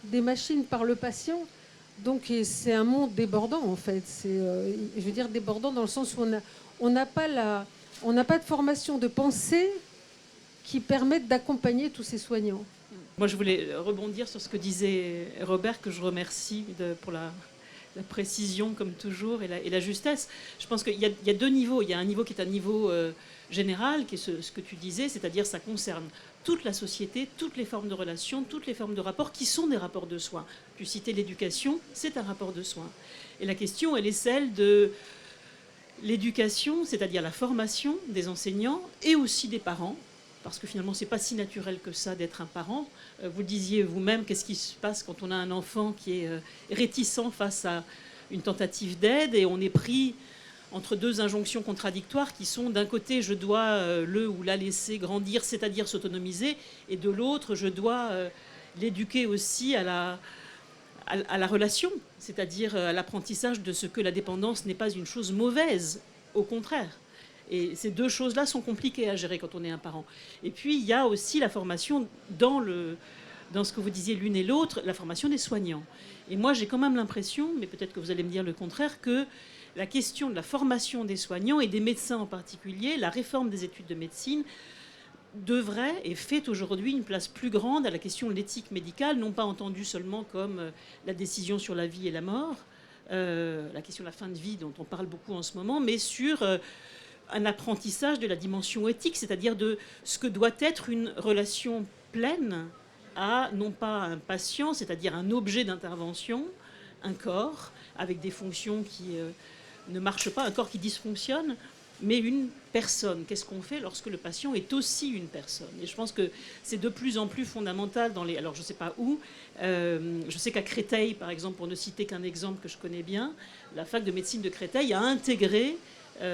C: des machines par le patient. Donc c'est un monde débordant en fait. Je veux dire débordant dans le sens où on n'a pas de formation de pensée qui permette d'accompagner tous ces soignants.
D: Moi, je voulais rebondir sur ce que disait Robert, que je remercie pour la précision, comme toujours, et la justesse. Je pense qu'il y a deux niveaux. Il y a un niveau qui est un niveau général, qui est ce que tu disais, c'est-à-dire ça concerne toute la société, toutes les formes de relations, toutes les formes de rapports qui sont des rapports de soins. Tu citais l'éducation, c'est un rapport de soins. Et la question, elle est celle de l'éducation, c'est-à-dire la formation des enseignants et aussi des parents, parce que finalement, ce n'est pas si naturel que ça d'être un parent. Vous le disiez vous-même, qu'est-ce qui se passe quand on a un enfant qui est réticent face à une tentative d'aide et on est pris entre deux injonctions contradictoires qui sont d'un côté, je dois le ou la laisser grandir, c'est-à-dire s'autonomiser, et de l'autre, je dois l'éduquer aussi à la relation, c'est-à-dire à l'apprentissage de ce que la dépendance n'est pas une chose mauvaise, au contraire. Et ces deux choses-là sont compliquées à gérer quand on est un parent. Et puis, il y a aussi la formation dans ce que vous disiez l'une et l'autre, la formation des soignants. Et moi, j'ai quand même l'impression, mais peut-être que vous allez me dire le contraire, que la question de la formation des soignants et des médecins en particulier, la réforme des études de médecine, devrait et fait aujourd'hui une place plus grande à la question de l'éthique médicale, non pas entendue seulement comme la décision sur la vie et la mort, la question de la fin de vie dont on parle beaucoup en ce moment, mais sur un apprentissage de la dimension éthique, c'est-à-dire de ce que doit être une relation pleine à, non pas un patient, c'est-à-dire un objet d'intervention, un corps, avec des fonctions qui ne marchent pas, un corps qui dysfonctionne, mais une personne. Qu'est-ce qu'on fait lorsque le patient est aussi une personne? Et je pense que c'est de plus en plus fondamental dans les... Alors, je ne sais pas où. Je sais qu'à Créteil, par exemple, pour ne citer qu'un exemple que je connais bien, la fac de médecine de Créteil a intégré,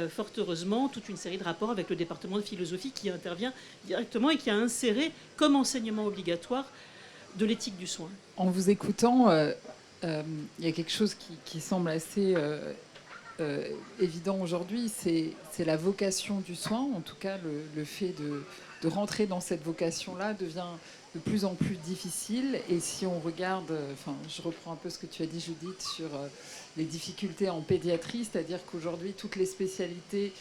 D: fort heureusement, toute une série de rapports avec le département de philosophie qui intervient directement et qui a inséré comme enseignement obligatoire de l'éthique du soin.
H: En vous écoutant, il y a quelque chose qui semble assez... évident aujourd'hui, c'est la vocation du soin. En tout cas, le fait de rentrer dans cette vocation-là devient de plus en plus difficile. Et si on regarde, je reprends un peu ce que tu as dit, Judith, sur les difficultés en pédiatrie, c'est-à-dire qu'aujourd'hui, toutes les spécialités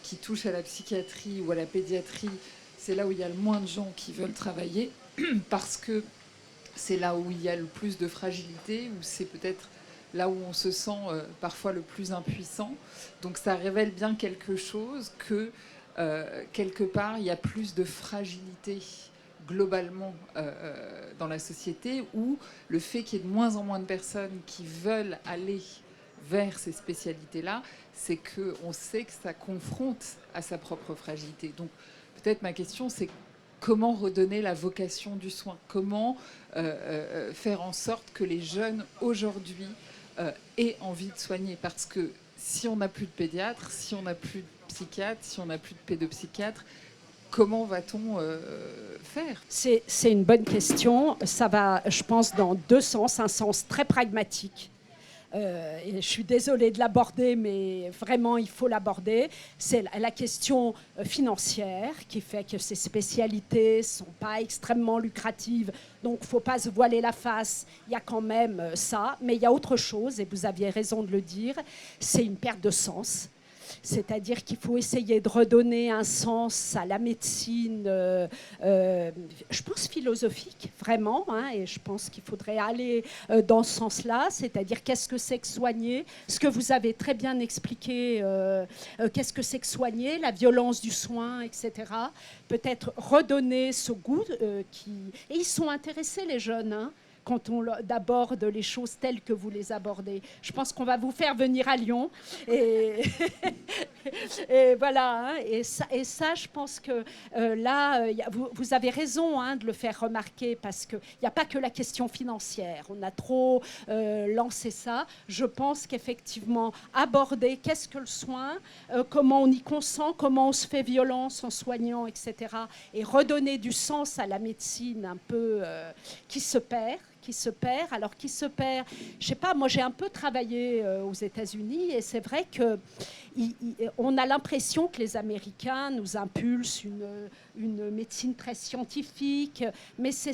H: qui touchent à la psychiatrie ou à la pédiatrie, c'est là où il y a le moins de gens qui veulent travailler, parce que c'est là où il y a le plus de fragilité, où c'est peut-être là où on se sent parfois le plus impuissant. Donc ça révèle bien quelque chose que, quelque part, il y a plus de fragilité globalement dans la société, où le fait qu'il y ait de moins en moins de personnes qui veulent aller vers ces spécialités-là, c'est qu'on sait que ça confronte à sa propre fragilité. Donc peut-être ma question, c'est comment redonner la vocation du soin? Comment faire en sorte que les jeunes, aujourd'hui, aient envie de soigner? Parce que si on n'a plus de pédiatres, si on n'a plus de psychiatres, si on n'a plus de pédopsychiatres, comment va-t-on faire?
B: C'est une bonne question. Ça va, je pense, dans deux sens. Un sens très pragmatique. Et je suis désolée de l'aborder, mais vraiment, il faut l'aborder. C'est la question financière qui fait que ces spécialités ne sont pas extrêmement lucratives. Donc, il ne faut pas se voiler la face. Il y a quand même ça. Mais il y a autre chose, et vous aviez raison de le dire, c'est une perte de sens. C'est-à-dire qu'il faut essayer de redonner un sens à la médecine, je pense philosophique, vraiment, hein, et je pense qu'il faudrait aller dans ce sens-là, c'est-à-dire qu'est-ce que c'est que soigner, ce que vous avez très bien expliqué, qu'est-ce que c'est que soigner, la violence du soin, etc. Peut-être redonner ce goût Et ils sont intéressés, les jeunes, hein, quand on aborde les choses telles que vous les abordez. Je pense qu'on va vous faire venir à Lyon. Et voilà. Hein, et ça, je pense que là, vous avez raison, hein, de le faire remarquer, parce qu'il n'y a pas que la question financière. On a trop lancé ça. Je pense qu'effectivement, aborder qu'est-ce que le soin, comment on y consent, comment on se fait violence en soignant, etc. Et redonner du sens à la médecine un peu qui se perd. Alors qui se perd, je sais pas, moi j'ai un peu travaillé aux États-Unis, et c'est vrai qu'on a l'impression que les Américains nous impulsent une médecine très scientifique, mais c'est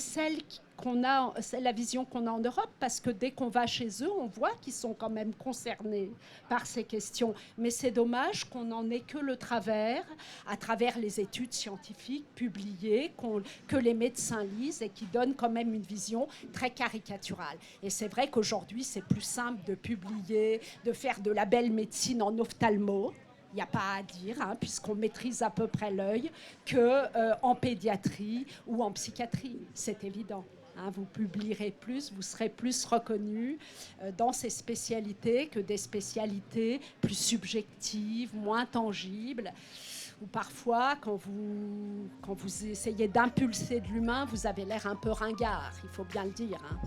B: c'est la vision qu'on a en Europe, parce que dès qu'on va chez eux, on voit qu'ils sont quand même concernés par ces questions. Mais c'est dommage qu'on n'en ait que le travers, à travers les études scientifiques publiées, que les médecins lisent, et qui donnent quand même une vision très caricaturale. Et c'est vrai qu'aujourd'hui, c'est plus simple de publier, de faire de la belle médecine en ophtalmo. Il n'y a pas à dire, hein, puisqu'on maîtrise à peu près l'œil, qu'en pédiatrie ou en psychiatrie. C'est évident. Hein, vous publierez plus, vous serez plus reconnu dans ces spécialités que des spécialités plus subjectives, moins tangibles, ou parfois, quand vous essayez d'impulser de l'humain, vous avez l'air un peu ringard, il faut bien le dire. Hein.